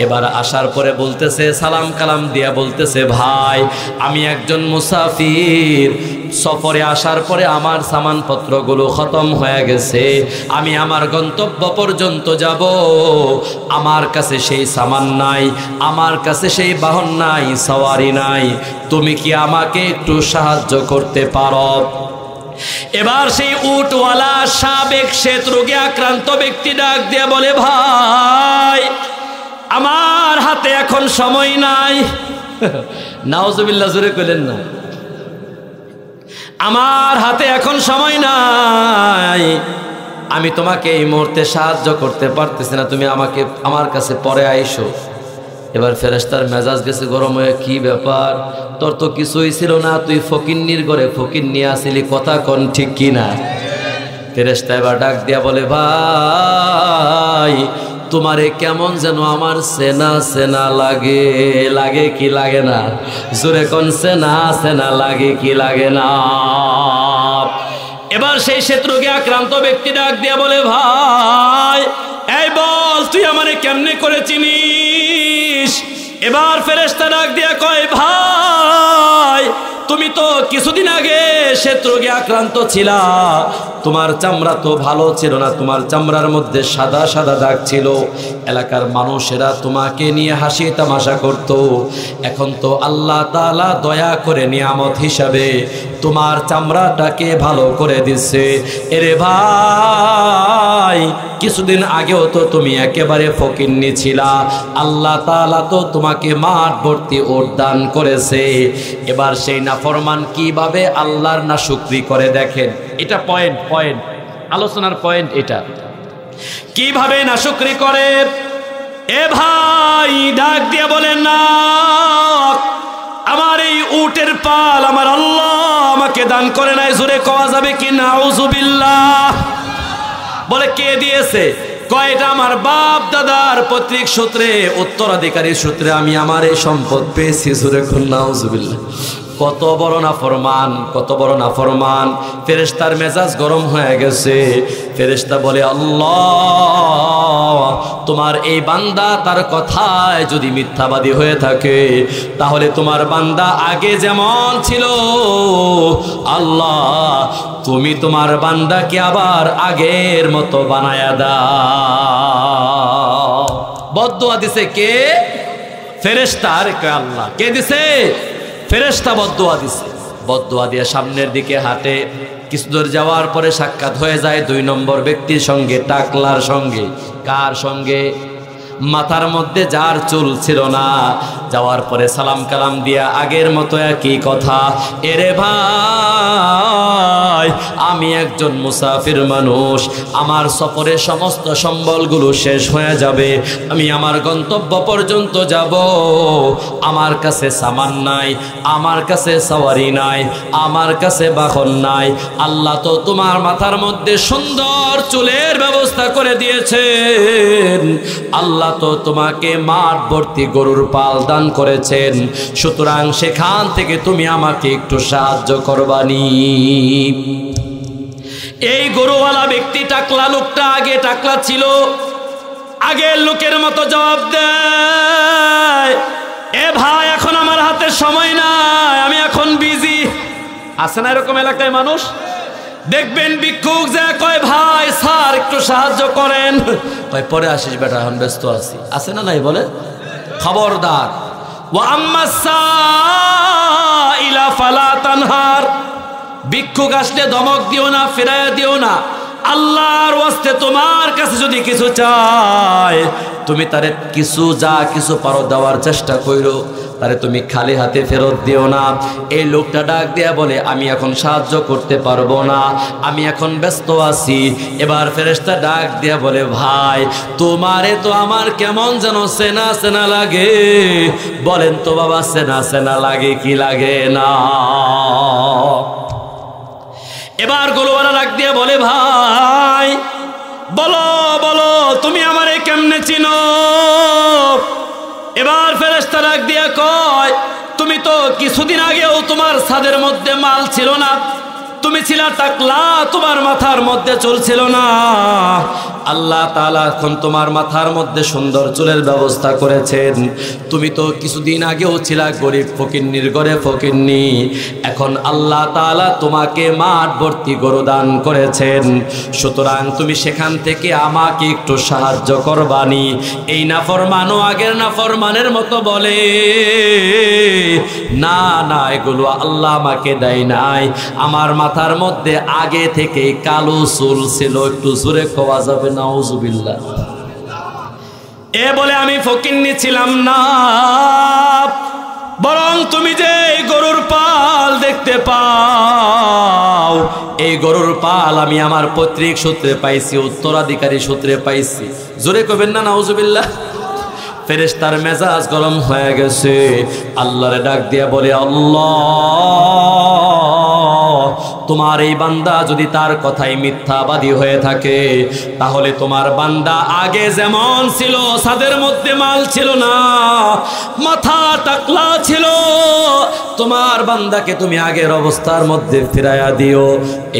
এবার আসার পরে বলতেছে, সালাম কালাম দিয়া বলতেছে, ভাই আমি একজন মুসাফির, সফরে আসার পরে আমার সামানপত্রগুলো খতম হয়ে গেছে, আমি আমার গন্তব্য পর্যন্ত যাব, আমার কাছে সেই সামান নাই, আমার কাছে সেই বাহন নাই, সওয়ারি নাই, তুমি কি আমাকে একটু সাহায্য করতে পারো? এবার সেই উটওয়ালা সাবেক শ্বেত রোগে আক্রান্ত ব্যক্তি ডাক দিয়ে বলে, ভাই আমার হাতে এখন সময় নাই। নাউজুবিল্লাহ, জোরে কইলেন না। আমার হাতে এখন সময় নাই, আমি তোমাকে এই মুহূর্তে সাহায্য করতে পারতেছি না, তুমি আমাকে আমার কাছে পরে আইসো। এবার ফেরেশতার মেজাজ গেছে গরম হয়ে, কি ব্যাপার, তোর তো কিছুই ছিল না, তুই ফকিন্নির ঘরে ফকির নিয়ে আসিলি, কথা কোন ঠিক কি না? ফেরেশতা এবার ডাক দিয়া বলে, ভাই তোমারে কেমন যেন আমার সেনা সেনা লাগে। লাগে কি লাগে না? জোরে কোন, সেনা সেনা লাগে কি লাগে না? এবার সেই শ্বেত রোগে আক্রান্ত ব্যক্তি ডাক দিয়া বলে, ভাই এই বল তুই আমারে কেমনে করে চিনিস? এবার ফেরেশতা ডাক দিয়া কয়, ভাই তুমি তো কিছুদিন আগে শ্বেত রোগে আক্রান্ত ছিলা, তোমার চামড়া তো ভালো ছিল না, তোমার চামড়ার মধ্যে সাদা সাদা দাগ ছিল, এলাকার মানুষেরা তোমাকে নিয়ে হাসি তামাশা করত। এখন তো আল্লাহ তাআলা দয়া করে নিয়ামত হিসাবে তোমার চামড়াটাকে ভালো করে দিচ্ছে। এরে ভাই কিছুদিন আগেও তো তুমি একেবারে ফকিন্নি ছিলা, আল্লাহ তাআলা তো তোমাকে মাঠ ভর্তি ওট দান করেছে। এবার সেই নাফরমান কিভাবে আল্লাহর নাশুকরি করে দেখেন, এটা পয়েন্ট আলোচনার পয়েন্ট, এটা কিভাবে নাশুকরি করে। এ ভাই ডাক দিয়ে বলেন, না আমার এই উটের পাল আমার আল্লাহ আমাকে দান করে নাই। জোরে কওয়া যাবে কি নাউজুবিল্লাহ? বলে কে দিয়েছে? কয়টা আমার বাপ দাদার পৈতৃক সূত্রে, উত্তরাধিকারী সূত্রে আমি আমার এই সম্পদ পেয়েছি। জোরে কোন নাউজুবিল্লাহ। কত বড় নাফরমান, কত বড় নাফরমান। ফেরেশতার মেজাজ গরম হয়ে গেছে। ফেরেশতা বলে, আল্লাহ তোমার এই বান্দা তার কথায় যদি মিথ্যাবাদী হয়ে থাকে তাহলে তোমার বান্দা আগে যেমন ছিল আল্লাহ তুমি তোমার বান্দাকে আবার আগের মতো বানায়া দাও। বদদুয়া দিছে কে? ফেরেশতা। আর কে? আল্লাহ। কে দিছে? ফেরেশতা বদদুয়া দিছে। বদদুয়া দিয়ে সামনের দিকে হাঁটে। কিছু দূর যাওয়ার পরে সাক্ষাৎ হয়ে যায় 2 নম্বর ব্যক্তির সঙ্গে, টাকলার সঙ্গে। কার সঙ্গে? মাথার মধ্যে যার চুল ছিল না। যাওয়ার পরে সালাম কালাম দিয়া আগের মতো একই কথা, এরে ভাই আমি একজন মুসাফির মানুষ, আমার সফরে সমস্ত সম্বলগুলো শেষ হয়ে যাবে, আমি আমার গন্তব্য পর্যন্ত যাব, আমার কাছে সামান নাই, আমার কাছে সওয়ারি নাই, আমার কাছে বাহন নাই। আল্লাহ তো তোমার মাথার মধ্যে সুন্দর চুলের ব্যবস্থা করে দিয়েছেন, আল্লাহ তো তোমাকে মাঠ ভর্তি গরুর পাল দান করেছেন, সুতরাং সেখান থেকে তুমি আমাকে একটু সাহায্য করবানি। এই গরুওয়ালা ব্যক্তি টাকলা লোকটা আগে টাকলা ছিল, আগের লোকের মতো জবাব দেয়, এ ভাই এখন আমার হাতে সময় নাই, আমি এখন বিজি। আছে না এরকম এলাকায় মানুষ? দেখবেন ভিক্ষুক যে কয় ভাই স্যার একটু সাহায্য করেন, কয় পরে আসিস বেটা এখন ব্যস্ত আছি। আছে না নাই বলে? খবরদার, ওয়া আম্মা সাইলা ফালা তানহার, ভিক্ষুক আসলে ধমক দিও না, ফেরাইয়া দিও না। আল্লাহর ওয়াস্তে তোমার কাছে যদি কিছু চায়, তুমি তারে কিছু যা কিছু পারো দেওয়ার চেষ্টা করো, তারে তুমি খালি হাতে ফেরত দিও না। এই লোকটা ডাক দিয়া বলে আমি এখন সাহায্য করতে পারবো না, আমি এখন ব্যস্ত আছি। এবার ফেরেশতা ডাক দিয়া বলে ভাই তোমারে তো আমার কেমন যেন চেনা চেনা লাগে, বলেন তো বাবা চেনা চেনা লাগে কি লাগে না? এবার গরুওয়ালা ডাক দিয়ে বলে ভাই বলো বলো তুমি আমারে কেমনে চিনো? এবার ফেরেশতা ডাক দিয়ে কয় তুমি তো কিছুদিন আগেও তোমার ছাদের মধ্যে মাল ছিল না, তুমি ছিলা টাকলা, তোমার মাথার মধ্যে চুল ছিল না। আল্লাহ তাআলা এখন তোমার মাথার মধ্যে সুন্দর চুলের ব্যবস্থা করেছেন। তুমি তো কিছুদিন আগেও ছিলা গরিব ফকিন্নির ঘরে ফকিন্নি, এখন আল্লাহ তাআলা তোমাকে মাঠ ভর্তি গরু দান করেছেন। সুতরাং তুমি সেখান থেকে আমাকে একটু সাহায্য করবানি। এই নাফরমানও আগের নাফরমানের মতো বলে না না এগুলো আল্লাহ আমাকে দেয় নাই, আমার মাথার মধ্যে আগে থেকে কালো চুল ছিল। একটু জোরে কোয়া যাবে নাউজুবিল্লাহ। এ বলে আমি ফকিন্নি ছিলাম না, বরং তুমি যে গরুর পাল দেখতে পাও, এই গরুর পাল আমি আমার পৈতৃক সূত্রে পাইছি, উত্তরাধিকারী সূত্রে পাইছি। জোরে কবেন না নাউজুবিল্লাহ। ফেরেশতার মেজাজ গরম হয়ে গেছে, আল্লাহরে ডাক দিয়া বলে আল্লাহ তোমার এই বান্দা যদি তার কথাই মিথ্যাবাদী হয়ে থাকে, তাহলে তোমার বান্দা আগে যেমন ছিল, ছাদের মধ্যে মাল ছিল না, মাথা টাকলা ছিল, তোমার বান্দাকে তুমি আগের অবস্থার মধ্যে ফিরাইয়া দিও।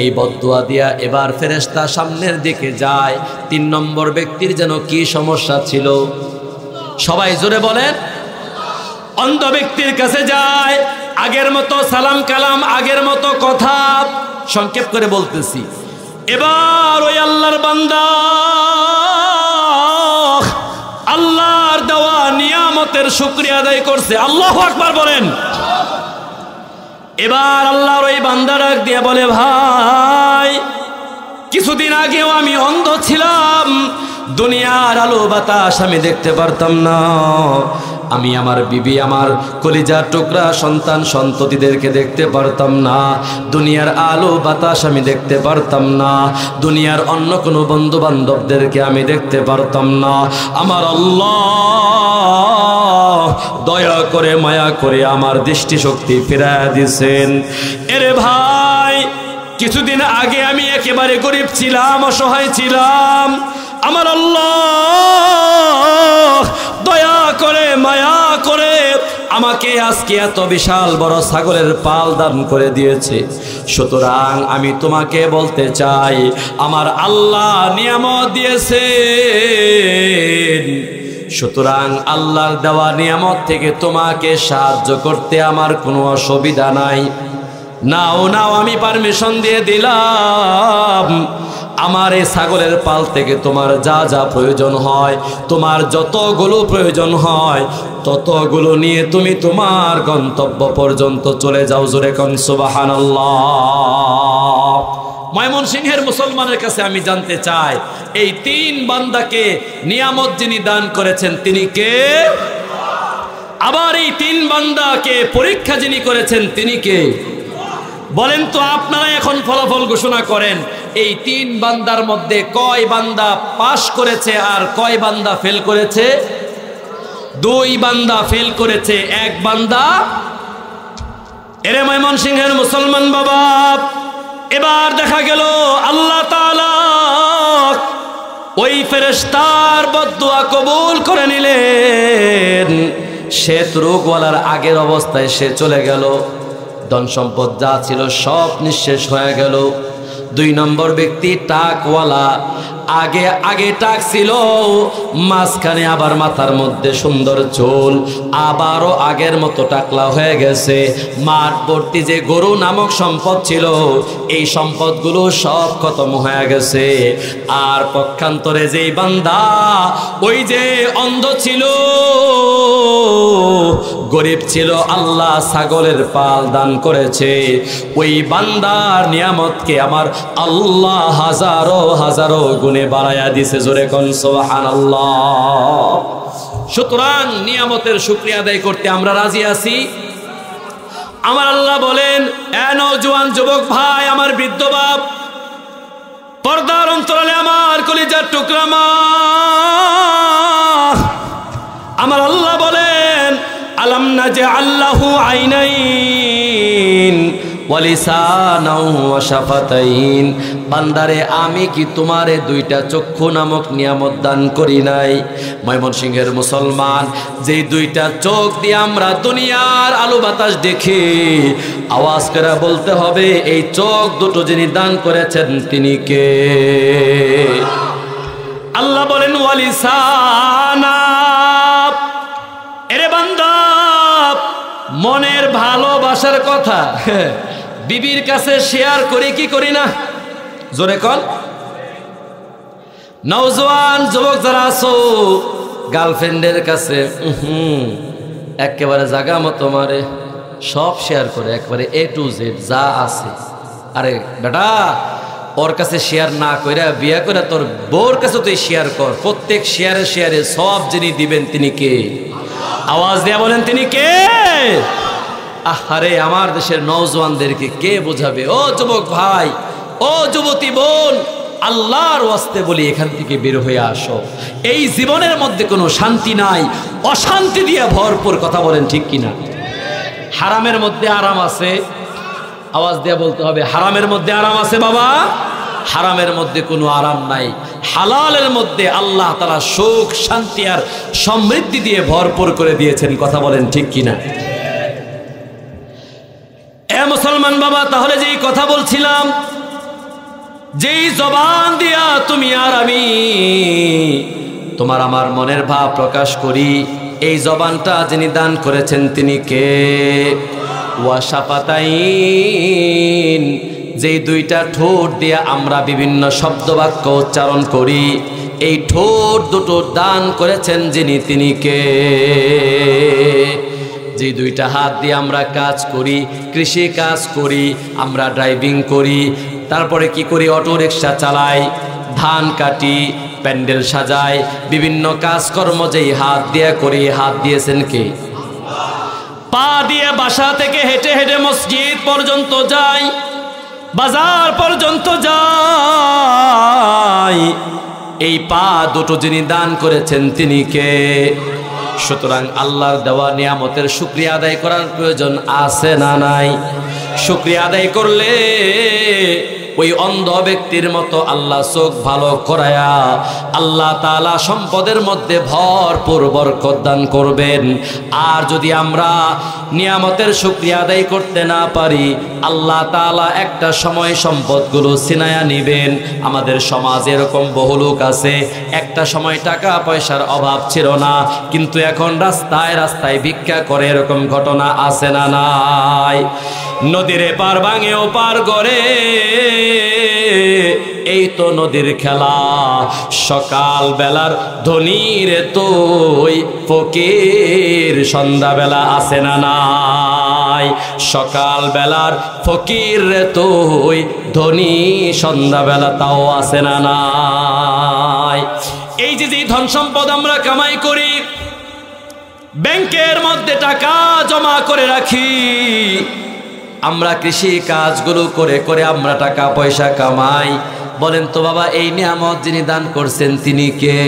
এই বদদুয়া দিয়া এবার ফেরেশতা সামনের দিকে যায়। 3 নম্বর ব্যক্তির যেন কি সমস্যা ছিল? সবাই জোরে বলেন। অন্ধ ব্যক্তির কাছে যায়, আগের মতো সালাম কালাম, আগের মতো কথা, সংক্ষেপ করে বলতেছি। এবার ওই আল্লাহর বান্দা আল্লাহর দেওয়া নিয়ামতের শুকরিয়া আদায় করছে। আল্লাহু আকবার বলেন। এবার আল্লাহর ওই বান্দা ডাক দিয়ে বলে ভাই কিছুদিন আগেও আমি অন্ধ ছিলাম, দুনিয়ার আলো বাতাস আমি দেখতে পারতাম না, আমি আমার বিবি, আমার কলিজার টুকরা সন্তান সন্ততিদেরকে দেখতে পারতাম না, দুনিয়ার আলো বাতাস আমি দেখতে পারতাম না, দুনিয়ার অন্য কোনো বন্ধু বান্ধবদেরকে আমি দেখতে পারতাম না। আমার আল্লাহ দয়া করে মায়া করে আমার দৃষ্টিশক্তি ফিরাইয়া দিছেন। এরে ভাই কিছুদিন আগে আমি একেবারে গরিব ছিলাম, অসহায় ছিলাম, আমার আল্লাহ দয়া করে মায়া করে আমাকে আজকে এত বিশাল বড় ছাগলের পাল দান করে দিয়েছে। সুতরাং আমি তোমাকে বলতে চাই আমার আল্লাহ নিয়ামত দিয়েছেন, সুতরাং আল্লাহর দেওয়া নিয়ামত থেকে তোমাকে সাহায্য করতে আমার কোনো অসুবিধা নাই। নাও নাও আমি পারমিশন দিয়ে দিলাম, আমার এই ছাগলের পাল থেকে তোমার যা যা প্রয়োজন হয়, তোমার যতগুলো প্রয়োজন হয় ততগুলো নিয়ে তুমি তোমার গন্তব্য পর্যন্ত চলে যাও। জোরে কোন সুবহানাল্লাহ। ময়মনসিংহের মুসলমানের কাছে আমি জানতে চাই এই 3 বান্দাকে নিয়ামত যিনি দান করেছেন তিনি কে? আবার এই 3 বান্দাকে পরীক্ষা যিনি করেছেন তিনি কে? বলেন তো আপনারা এখন ফলাফল ঘোষণা করেন, এই 3 বান্দার মধ্যে কয় বান্দা পাশ করেছে আর কয় বান্দা ফেল করেছে? 2 বান্দা ফেল করেছে, 1 বান্দা। এরে ময়মনসিংহের মুসলমান বাবা, এবার দেখা গেল আল্লাহ তাআলা ওই ফেরেশতার বদদুয়া কবুল করে নিলেন। সে রোগওয়ালার আগের অবস্থায় সে চলে গেল, ধন সম্পদ যা ছিল সব নিঃশেষ হয়ে গেল। 2 নম্বর ব্যক্তি টাকওয়ালা, আগে আগে টাক ছিল, মাঝখানে আবার মাথার মধ্যে সুন্দর চুল, আবারও আগের মতো টাকলা হয়ে গেছে। মাঠ ভর্তি যে গরু নামক সম্পদ ছিল, এই সম্পদগুলো সব খতম হয়ে গেছে। আর পক্ষান্তরে যেই বান্দা ওই যে অন্ধ ছিল, গরিব ছিল, আল্লাহ ছাগলের পাল দান করেছে, ওই বান্দার নিয়ামতকে আমার আল্লাহ হাজারো হাজারো গুণে বাড়ায়া দিছে। জোরে কোন সুবহানাল্লাহ। সুতরাং নিয়ামতের শুকরিয়া আদায় করতে আমরা রাজি আছি। আমার আল্লাহ বলেন, এ নওজোয়ান যুবক ভাই, আমার বৃদ্ধ বাপ, পর্দার অন্তরালে আমার কলিজার টুকরা মা, আমার আল্লাহ বলেন, আলাম নাজআল লাহু আইনাইন ওয়া লিসানাও ওয়া শাফাতাইন। বান্দারে, আমি কি তোমারে 2টা চক্ষু নামক নিয়ামত দান করি নাই? ময়মনসিংহের মুসলমান, যেই 2টা চোখ দিয়ে আমরা দুনিয়ার আলো বাতাস দেখি, আওয়াজ করে বলতে হবে, এই চোখ দুটো যিনি দান করেছেন তিনি কে? আল্লাহ বলেন, ওয়া লিসানা। এরে বান্দা, মনের ভালোবাসার কথা বিবির কাছে শেয়ার করি কি করি না? জোরে কন। নওজোয়ান যুবক যারা আছো, গার্লফ্রেন্ডের কাছে একেবারে জাগা মতো মারে সব শেয়ার করে, একবারে A to Z যা আছে। আরে বেটা, ওর কাছে শেয়ার না কইরা বিয়া করে তোর বউর কাছে তুই শেয়ার কর। প্রত্যেক শেয়ারে শেয়ারে সব যিনি দিবেন তিনি কে? আওয়াজ দেয়া বলেন, তিনি কে? আহারে, আমার দেশের নওজোয়ানদেরকে কে বোঝাবে? ও যুবক ভাই, ও যুবতী বোন, আল্লাহর ওয়াস্তে বলি, এখান থেকে বের হয়ে আসো। এই জীবনের মধ্যে কোনো শান্তি নাই, অশান্তি দিয়ে ভরপুর। কথা বলেন ঠিক কিনা? হারামের মধ্যে আরাম আছে। আওয়াজ দিয়ে বলতে হবে, হারামের মধ্যে আরাম আছে বাবা। হারামের মধ্যে কোনো আরাম নাই। হালালের মধ্যে আল্লাহ তাআলা সুখ, শান্তি আর সমৃদ্ধি দিয়ে ভরপুর করে দিয়েছেন। কথা বলেন ঠিক কিনা? এ মুসলমান বাবা, তাহলে যেই কথা বলছিলাম, যেই জবান দিয়া তুমি আর আমি তোমার আমার মনের ভাব প্রকাশ করি, এই জবানটা যিনি দান করেছেন তিনি কে? ওয়া শাফাতাইন। যেই 2টা ঠোঁট দিয়ে আমরা বিভিন্ন শব্দ বাক্য উচ্চারণ করি, এই ঠোঁট দুটো দান করেছেন যিনি তিনি কে? যে 2টা হাত দিয়ে আমরা কাজ করি, কৃষি কাজ করি, আমরা ড্রাইভিং করি, তারপরে কি করি? অটো রিক্সা চালাই, ধান কাটি, প্যান্ডেল সাজাই, বিভিন্ন কাজকর্ম যেই হাত দিয়ে করি, হাত দিয়েছেন কে? পা দিয়ে বাসা থেকে হেঁটে হেঁটে মসজিদ পর্যন্ত যাই, বাজার পর্যন্ত যাই, এই পা দুটো যিনি দান করেছেন তিনি কে? সুতরাং আল্লাহর দেওয়া নিয়ামতের শুকরিয়া আদায় করার প্রয়োজন আছে না নাই? শুকরিয়া আদায় করলে ওই অন্ধ ব্যক্তির মতো আল্লাহ চোখ ভালো করায়া আল্লাহ তাআলা সম্পদের মধ্যে ভরপুর বরকত দান করবেন। আর যদি আমরা নিয়ামতের শুকরিয়া আদায় করতে না পারি, আল্লাহ তাআলা একটা সময় সম্পদগুলো ছিনায়া নিবেন। আমাদের সমাজে এরকম বহু লোক আছে, একটা সময় টাকা পয়সার অভাব ছিল না, কিন্তু এখন রাস্তায় রাস্তায় ভিক্ষা করে। এরকম ঘটনা আছে না নাই? নদীর এপার ভাঙে ওপার গড়ে, এই তো নদীর খেলা। সকাল বেলার ধনীর তুই ফকির, সন্ধ্যাবেলা আসে না নাই? সকাল বেলার ফকির রে তুই ধনী, সন্ধ্যাবেলা তাও আসে না নাই? এই যে ধন সম্পদ আমরা কামাই করি, ব্যাংকের মধ্যে টাকা জমা করে রাখি, আমরা কৃষি কাজগুলো করে করে আমরা টাকা পয়সা কামাই। বলেন তো বাবা, এই নিয়ামত যিনি দান করছেন তিনি কে?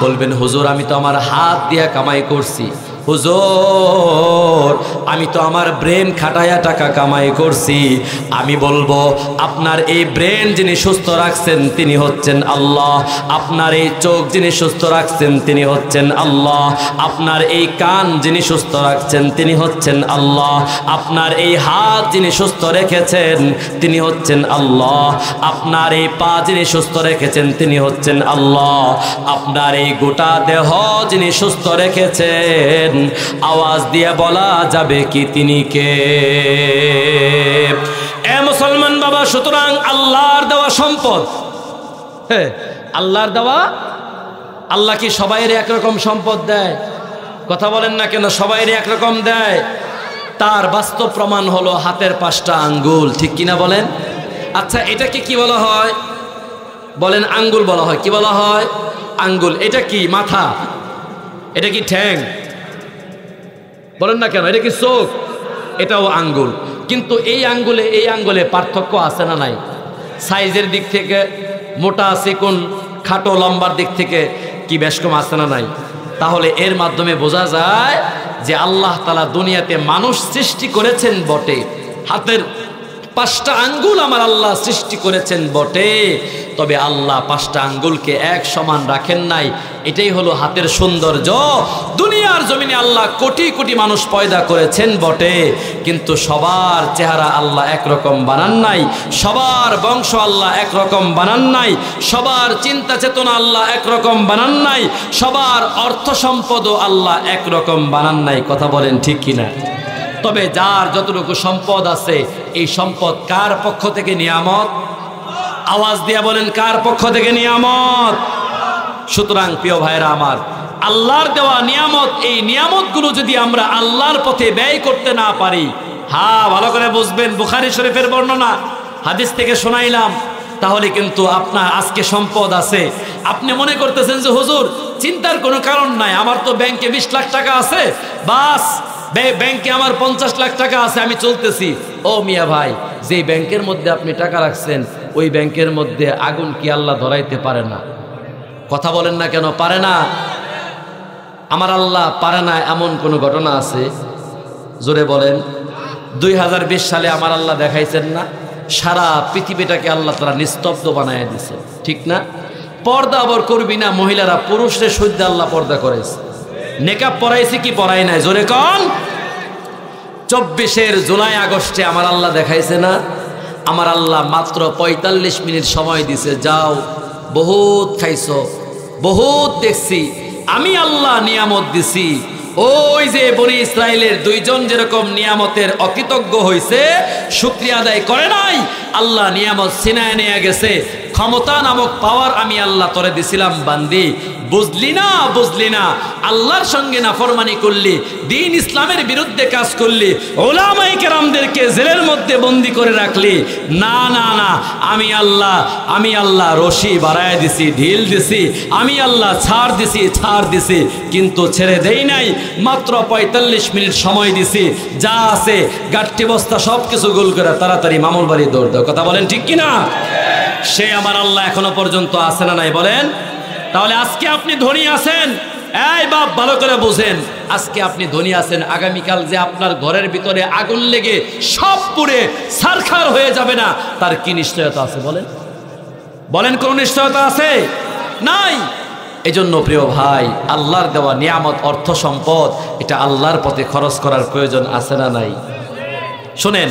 বলবেন হুজুর, আমি তো আমার হাত দিয়া কামাই করছি। হুজুর, আমি তো আমার ব্রেন খাটায়া টাকা কামাই করছি। আমি বলবো আপনার এই ব্রেন যিনি সুস্থ রাখছেন তিনি হচ্ছেন আল্লাহ, আপনার এই চোখ যিনি সুস্থ রাখছেন তিনি হচ্ছেন আল্লাহ, আপনার এই কান যিনি সুস্থ রাখছেন তিনি হচ্ছেন আল্লাহ, আপনার এই হাত যিনি সুস্থ রেখেছেন তিনি হচ্ছেন আল্লাহ, আপনার এই পা যিনি সুস্থ রেখেছেন তিনি হচ্ছেন আল্লাহ, আপনার এই গোটা দেহ যিনি সুস্থ রেখেছেন আওয়াজ দিয়ে বলা যাবে কি তিনি কে? এ মুসলমান বাবা, সুতরাং আল্লাহর দেওয়া সম্পদ, হ্যাঁ আল্লাহর দেওয়া। আল্লাহ কি সবাইয়ের একরকম সম্পদ দেয়? কথা বলেন না কেন? সবাইয়ের একরকম দেয়। তার বাস্তব প্রমাণ হলো হাতের 5টা আঙ্গুল, ঠিক কিনা বলেন? আচ্ছা এটাকে কি বলা হয়? বলেন আঙ্গুল বলা হয়। কি বলা হয়? আঙ্গুল। এটা কি মাথা? এটা কি ঠ্যাং? বলেন না কেন? এটা কি চোখ? এটাও আঙ্গুল। কিন্তু এই আঙ্গুলে পার্থক্য আছে না নাই? সাইজের দিক থেকে মোটা চিকন খাটো লম্বার দিক থেকে কি বেশ কম আছে না নাই? তাহলে এর মাধ্যমে বোঝা যায় যে আল্লাহ তাআলা দুনিয়াতে মানুষ সৃষ্টি করেছেন বটে, হাতের 5টা আঙ্গুল আমার আল্লাহ সৃষ্টি করেছেন বটে, তবে আল্লাহ 5টা আঙ্গুলকে এক সমান রাখেন নাই। এটাই হলো হাতের সৌন্দর্য। দুনিয়ার জমিনে আল্লাহ কোটি কোটি মানুষ পয়দা করেছেন বটে, কিন্তু সবার চেহারা আল্লাহ একরকম বানান নাই, সবার বংশ আল্লাহ একরকম বানান নাই, সবার চিন্তা চেতনা আল্লাহ একরকম বানান নাই, সবার অর্থ সম্পদও আল্লাহ একরকম বানান নাই। কথা বলেন ঠিক কিনা? তবে যার যতটুকু সম্পদ আছে, এই সম্পদ কার পক্ষ থেকে নিয়ামত? আওয়াজ দিয়ে বলেন কার পক্ষ থেকে নিয়ামত? সুতরাং প্রিয় ভাইরা আমার, আল্লাহর দেওয়া নিয়ামত, এই নিয়ামতগুলো যদি আমরা আল্লাহর পথে ব্যয় করতে না পারি, হ্যাঁ ভালো করে বুঝবেন, বুখারী শরীফের বর্ণনা হাদিস থেকে শোনাইলাম, তাহলে কিন্তু আপনার আজকে সম্পদ আছে, আপনি মনে করতেছেন যে হুজুর চিন্তার কোনো কারণ নাই, আমার তো ব্যাংকে 20 লাখ টাকা আছে, বাস ব্যাংকে আমার 50 লাখ টাকা আছে, আমি চলতেছি। ও মিয়া ভাই, যে ব্যাংকের মধ্যে আপনি টাকা রাখছেন ওই ব্যাংকের মধ্যে আগুন কি আল্লাহ ধরাইতে পারে না? কথা বলেন না কেন? পারে না? আমার আল্লাহ পারে না এমন কোন ঘটনা আছে? জোরে বলেন। 2020 সালে আমার আল্লাহ দেখাইছেন না, সারা পৃথিবীটাকে আল্লাহ তারা নিস্তব্ধ বানায় দিছে, ঠিক না? পর্দা আবার করবি না, মহিলারা পুরুষদের সহ্য আল্লাহ পর্দা করেছে। নেকাব পরাইছে কি পরাই নাই? জোরে কন। 24 জুলাই আগস্টে আমার আল্লাহ দেখাইছে না? আমার আল্লাহ মাত্র 45 মিনিট সময় দিছে, যাও বহুত খাইছো, বহুত দেখছি, আমি আল্লাহ নিয়ামত দিছি। ওই যে বনি ইসরায়েলের 2 জন যেরকম নিয়ামতের অকৃতজ্ঞ হয়েছে, শুকরিয়া আদায় করে নাই, আল্লাহ নিয়ামত ছিনায় নিয়ে গেছে। ক্ষমতা নামক পাওয়ার আমি আল্লাহ তোরে দিছিলাম বান্দি, বুঝলি না? বুঝলি না? আল্লাহর সঙ্গে নাফরমানি করলি, দ্বীন ইসলামের বিরুদ্ধে কাজ করলি, উলামায়ে কেরামদেরকে জেলের মধ্যে বন্দি করে রাখলি। না না না, আমি আল্লাহ রশি বাড়ায় দিছি, ঢিল দিছি, আমি আল্লাহ ছাড় দিছি, কিন্তু ছেড়ে দেই নাই। মাত্র 45 মিনিট সময় দিছি, যা আছে গাঠটি বস্তা সব কিছু গোল করে তাড়াতাড়ি মামুর বাড়ি দৌড় দাও। কথা বলেন ঠিক কিনা? সে আমার আল্লাহ এখনো পর্যন্ত আছে না নাই বলেন? তাহলে আজকে আপনি ধনী আছেন, এই বাপ ভালো করে বুঝেন, আজকে আপনি ধনী আছেন, আগামীকাল যে আপনার ঘরের ভিতরে আগুন লেগে সব পুড়ে ছারখার হয়ে যাবে না, তার কি নিশ্চয়তা আছে? বলেন বলেন, কোন নিশ্চয়তা আছে? নাই। এজন্য প্রিয় ভাই, আল্লাহর দেওয়া নিয়ামত অর্থ সম্পদ, এটা আল্লাহর পথে খরচ করার প্রয়োজন আছে না নাই? শুনেন,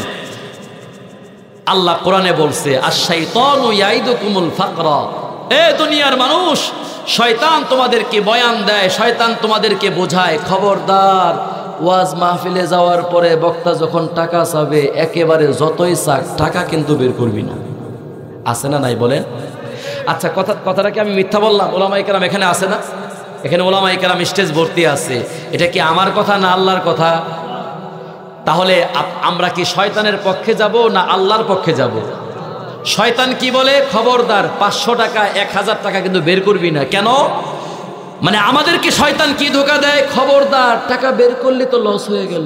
আল্লাহ কোরআনে বলছে, আশ-শাইতানু ইয়াইদুকুমুল ফাকরা, এ দুনিয়ার মানুষ, শয়তান তোমাদেরকে বয়ান দেয়, শয়তান তোমাদেরকে বোঝায়, খবরদার ওয়াজ মাহফিলে যাওয়ার পরে বক্তা যখন টাকা চাবে, একেবারে যতই চাক টাকা কিন্তু বের করবি না। আছে না নাই বলেন? আচ্ছা, কথাটা কি আমি মিথ্যা বললাম? ওলামায়ে কেরাম এখানে আছে না? এখানে ওলামায়ে কেরাম স্টেজ ভর্তি আছে। এটা কি আমার কথা না আল্লাহর কথা? তাহলে আমরা কি শয়তানের পক্ষে যাব না আল্লাহর পক্ষে যাব? শয়তান কি বলে? খবরদার 500 টাকা 1000 টাকা কিন্তু বের করবি না। কেন? মানে আমাদেরকে শয়তান কি ধোঁকা দেয়? খবরদার টাকা বের করলে তো লস হয়ে গেল,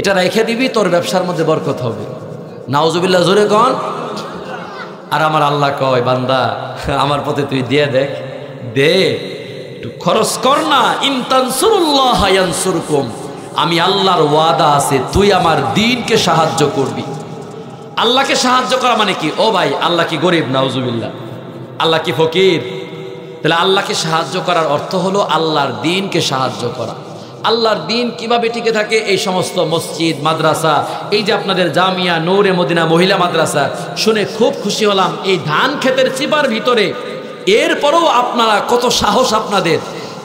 এটা রেখে দিবি, তোর ব্যবসার মধ্যে বরকত হবে। নাউজুবিল্লাহ, জোরে কন। আর আমার আল্লাহ কয়, বান্দা আমার পথে তুই দিয়ে দেখ, দে, একটু খরচ কর না। ইন তানসুরুল্লাহ ইয়ানসুরকুম, আমি আল্লাহর ওয়াদা আছে তুই আমার দ্বীনকে সাহায্য করবি। আল্লাহকে সাহায্য করা মানে কি? ও ভাই, আল্লাহ কি গরিব? নাউজুবিল্লাহ। আল্লাহ কি ফকির? তাহলে আল্লাহকে সাহায্য করার অর্থ হলো আল্লাহর দ্বীনকে সাহায্য করা। আল্লাহর দ্বীন কিভাবে টিকে থাকে? এই সমস্ত মসজিদ, মাদ্রাসা, এই যে আপনাদের জামিয়া নূরে মদিনা মহিলা মাদ্রাসা, শুনে খুব খুশি হলাম। এই ধান ক্ষেতের চিপার ভিতরে এরপরেও আপনারা কত সাহস আপনাদের,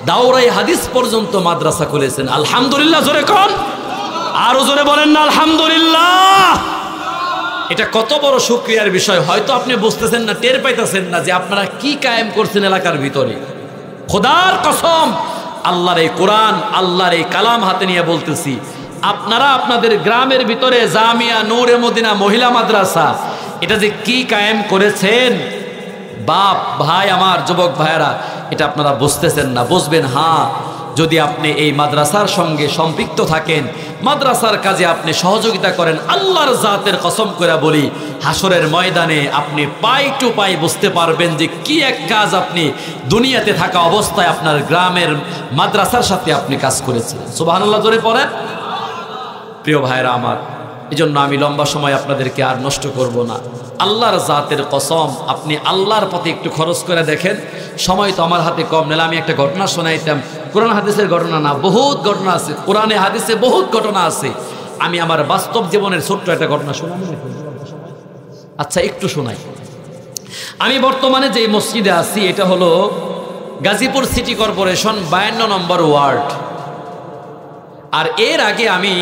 দাওরাই হাদিস পর্যন্ত মাদ্রাসা খুলেছেন। আলহামদুলিল্লাহ জোরে কোন, আরো জোরে বলেন না আলহামদুলিল্লাহ। এটা কত বড় শুকরিয়ার বিষয়। হয়তো আপনি বুঝতেছেন না, টের পাইতেছেন না যে আপনারা কি কায়েম করছেন এলাকার ভিতরে। খোদার কসম, আল্লাহর এই কোরআন, আল্লাহর এই কালাম হাতে নিয়ে বলতেছি, আপনারা আপনাদের গ্রামের ভিতরে জামিয়া নূরে মদিনা মহিলা মাদ্রাসা, এটা যে কি কায়েম করেছেন বাপ, ভাই, আমার যুবক ভাইয়েরা, এটা আপনারা বুঝতেছেন না। বুঝবেন হ্যাঁ, যদি আপনি এই মাদ্রাসার সঙ্গে সম্পৃক্ত থাকেন, মাদ্রাসার কাজে আপনি সহযোগিতা করেন, আল্লাহর জাতের কসম করে বলি, হাসরের ময়দানে আপনি পাই টু পাই বুঝতে পারবেন যে কি এক কাজ আপনি দুনিয়াতে থাকা অবস্থায় আপনার গ্রামের মাদ্রাসার সাথে আপনি কাজ করেছেন। সুবহানাল্লাহ জোরে পড়েন। প্রিয় ভাইরা আমার, এজন্য আমি লম্বা সময় আপনাদেরকে আর নষ্ট করব না। আল্লাহর জাতের কসম, আপনি আল্লাহর পথে একটু খরচ করে দেখেন। সময় তো আমার হাতে কম, নাহলে আমি একটা ঘটনা শোনাইতাম। কোরআন হাদিসের ঘটনা না, বহুত ঘটনা আছে, কোরআনে হাদিসে বহুত ঘটনা আছে। আমি আমার বাস্তব জীবনের ছোট্ট একটা ঘটনা শোনাবো। আচ্ছা, একটু শোনাই। আমি বর্তমানে যে মসজিদে আছি, এটা হলো গাজীপুর সিটি কর্পোরেশন 52 নম্বর ওয়ার্ড। আর এর আগে আমি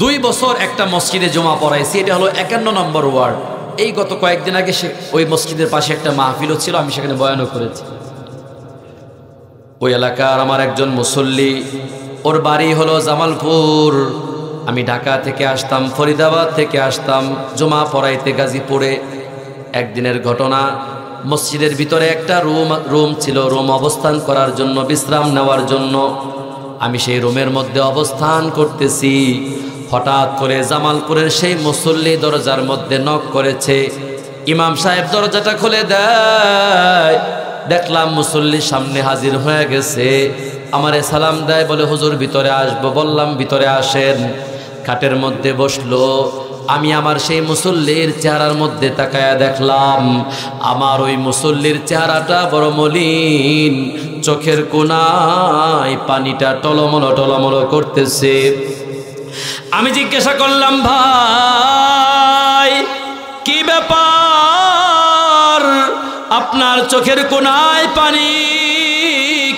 2 বছর একটা মসজিদে জমা পড়াইছি, এটা হলো 51 নম্বর ওয়ার্ড। এই গত কয়েকদিন আগে ওই মসজিদের পাশে একটা মাহফিলও ছিল, আমি সেখানে বয়ানও করেছি। ওই এলাকার আমার একজন মুসল্লি, ওর বাড়ি হলো জামালপুর। আমি ঢাকা থেকে আসতাম, ফরিদাবাদ থেকে আসতাম জমা পড়াইতে গাজীপুরে। একদিনের ঘটনা, মসজিদের ভিতরে একটা রুম ছিল, রুম অবস্থান করার জন্য, বিশ্রাম নেওয়ার জন্য। আমি সেই রুমের মধ্যে অবস্থান করতেছি, হঠাৎ করে জামালপুরের সেই মুসল্লি দরজার মধ্যে নক করেছে। ইমাম সাহেব দরজাটা খুলে দেয়, দেখলাম মুসল্লির সামনে হাজির হয়ে গেছে। আমারে সালাম দেয়, বলে হুজুর ভিতরে আসবো। বললাম ভিতরে আসেন। খাটের মধ্যে বসলো। আমি আমার সেই মুসল্লির চেহারার মধ্যে তাকায়া দেখলাম, আমার ওই মুসল্লির চেহারাটা বড় মলিন, চোখের কোণায় পানিটা টলমলো টলমলো করতেছে। আমি জিজ্ঞাসা করলাম, ভাই কি ব্যাপার, আপনার চোখের কোণায় পানি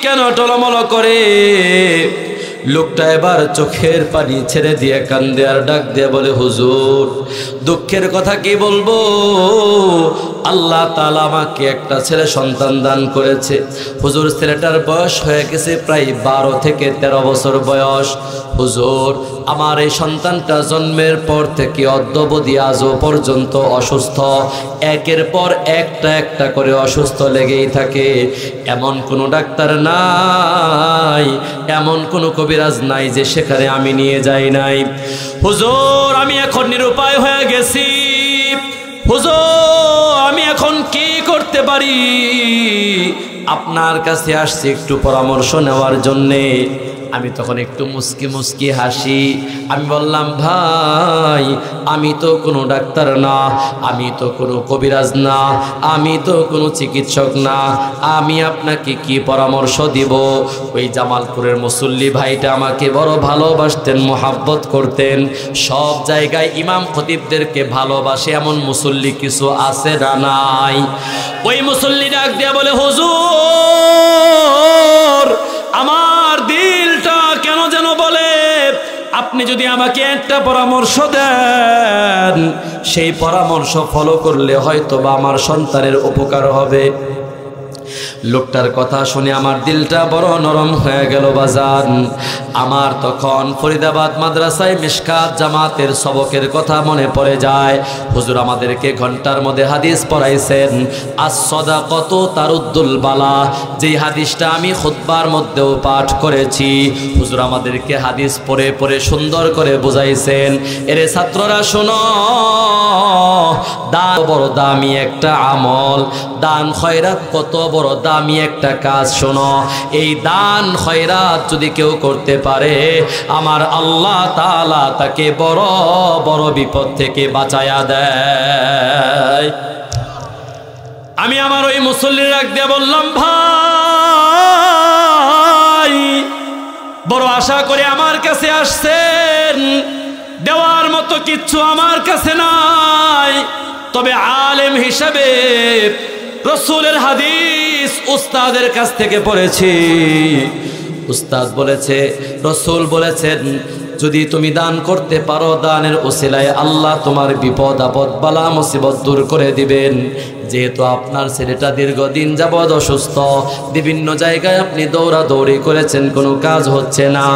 কেন টলমলো করে? লোকটা এবার চোখের পানি ছেড়ে দিয়ে কান্দে আর ডাক দিয়ে বলে, হুজুর দুঃখের কথা কি বলবো, আল্লাহ তাআলা আমাকে একটা ছেলে সন্তান দান করেছে। হুজুর ছেলেটার বয়স হয়ে গেছে প্রায় 12 থেকে 13 বছর বয়স। হুজুর আমার এই সন্তানটা জন্মের পর থেকে অদ্যাবধি আজও পর্যন্ত অসুস্থ, একের পর একটা করে অসুস্থ লেগেই থাকে। এমন কোনো ডাক্তার নাই, এমন কোনো কবিরাজ নাই যে সেখানে আমি নিয়ে যাই নাই। হুজুর আমি এখন নিরুপায় হয়ে গেছি, হুজুর আমি এখন কি করতে পারি? আপনার কাছে আসছি একটু পরামর্শ নেওয়ার জন্যে। আমি তখন একটু মুস্কি মুস্কি হাসি। আমি বললাম, ভাই আমি তো কোনো ডাক্তার না, আমি তো কোনো কবিরাজ না, আমি তো কোনো চিকিৎসক না, আমি আপনাকে কি পরামর্শ দিব? ওই জামালপুরের মুসল্লি ভাইটা আমাকে বড় ভালোবাসতেন, মোহাব্বত করতেন। সব জায়গায় ইমাম খতিবদেরকে ভালোবাসে এমন মুসল্লি কিছু আছে না নাই? ওই মুসল্লি ডাক দিয়ে বলে, হুজুর আমার দিলটা কেন যেন বলে আপনি যদি আমাকে একটা পরামর্শ দেন, সেই পরামর্শ ফলো করলে হয়তো বা আমার সন্তানের উপকার হবে। লোকটার কথা শুনে আমার দিলটা বড় নরম হয়ে গেল বাজান। আমার তখন ফরিদাবাদ মাদ্রাসায় মিশকাত জামাতের সবকের কথা মনে পড়ে যায়। হুজুর আমাদেরকে ঘন্টার মধ্যে হাদিস পড়াইছেন, আস-সাদাকাতু তারুদ্দুল বালা, যেই হাদিসটা আমি খুতবার মধ্যেও পাঠ করেছি। হুজুর আমাদেরকে হাদিস পড়ে পড়ে সুন্দর করে বুঝাইছেন, এরে ছাত্ররা শোনো, দান বড় দামি একটা আমল, দান খয়রাত কত বড় দামি একটা কাজ। শোনো, এই দান খয়রাত যদি কেউ করতে পারে আমার আল্লাহ তাআলা তাকে বড় বড় বিপদ থেকে বাঁচায়া দেয়। আমি আমার ওই মুসল্লির রাখ দিয়ে বললাম, ভাই বড় আশা করে আমার কাছে আসছেন, দেওয়ার মতো কিচ্ছু আমার কাছে নাই, তবে আলেম হিসেবে রাসূলের হাদিস উস্তাদের কাছ থেকে পড়েছি। উস্তাদ বলেছে, রাসূল বলেছেন, যদি তুমি দান করতে পারো, দানের ওসিলায় আল্লাহ তোমার বিপদ আপদ বালা মুসিবত দূর করে দিবেন। যেহেতু আপনার ছেলেটা দীর্ঘদিন যাবৎ অসুস্থ, বিভিন্ন জায়গায় আপনি দৌড়াদৌড়ি করেছেন, কোনো কাজ হচ্ছে না,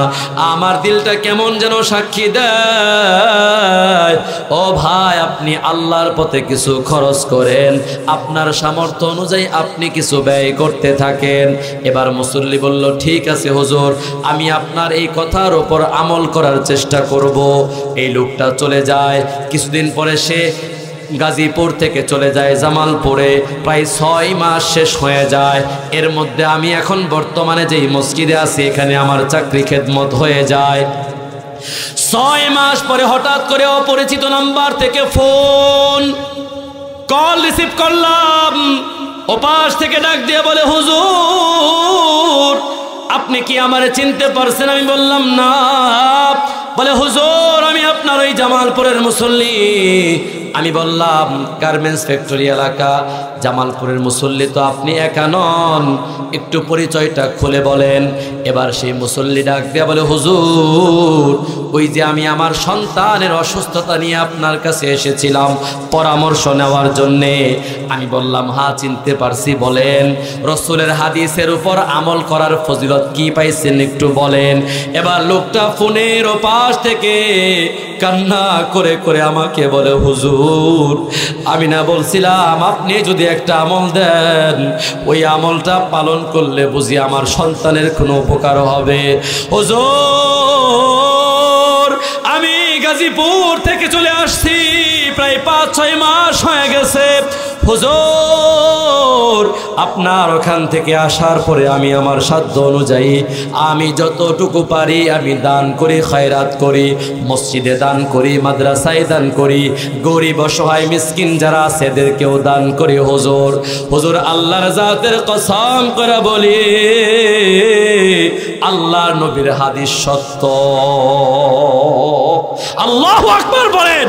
আমার দিলটা কেমন যেন সাক্ষী দেয়, ও ভাই আপনি আল্লাহর পথে কিছু খরচ করেন, আপনার সামর্থ্য অনুযায়ী আপনি কিছু ব্যয় করতে থাকেন। এবার মুসল্লি বলল, ঠিক আছে হুজুর, আমি আপনার এই কথার উপর আমল করার চেষ্টা করব। এই লোকটা চলে যায়। কিছুদিন পরে সে গাজীপুর থেকে চলে যায় জামালপুরে, প্রায় 6 মাস শেষ হয়ে যায়। এর মধ্যে আমি এখন বর্তমানে যেই মসজিদে আছি এখানে আমার চাকরি খেদমত হয়ে যায়। 6 মাস পরে হঠাৎ করে অপরিচিত নাম্বার থেকে ফোন কল রিসিভ করলাম। ওপাশ থেকে ডাক দিয়ে বলে, হুজুর আপনি কি আমারে চিনতে পারছেন? আমি বললাম না। বলে, হুজুর আমি আপনার ওই জামালপুরের মুসল্লি। আমি বললাম, গার্মেন্টস ফ্যাক্টরি এলাকা, জামালপুরের মুসল্লি তো আপনি একা নন, একটু পরিচয়টা খুলে বলেন। এবার সেই মুসল্লি ডাক দিয়ে বলে, হুজুর ওই যে আমি আমার সন্তানের অসুস্থতা নিয়ে আপনার কাছে এসেছিলাম পরামর্শ নেওয়ার জন্যে। আমি বললাম, হ্যাঁ চিনতে পারছি, বলেন রাসূলের হাদিসের উপর আমল করার ফজিলত কি পাইছেন একটু বলেন। এবার লোকটা ফোনের ওপাশ থেকে কান্না করে করে আমাকে বলে, হুজুর আমি না বলছিলাম আপনি যদি একটা আমল দেন, ওই আমলটা পালন করলে বুঝি আমার সন্তানের কোনো উপকার হবে। হুজুর আমি গাজীপুর থেকে চলে আসছি, প্রায় 5-6 মাস হয়ে গেছে। হুজুর আপনার ওখান থেকে আসার পরে আমি আমার সাধ্য অনুযায়ী আমি যতটুকু পারি আমি দান করি, খায়রাত করি, মসজিদে দান করি, মাদ্রাসায় দান করি, গরিব অসহায় মিসকিন যারা আছে এদেরকেও দান করি। হুজুর আল্লাহর জাতের কসম করে বলি, আল্লাহর নবীর হাদিস সত্য। আল্লাহু আকবার বলেন।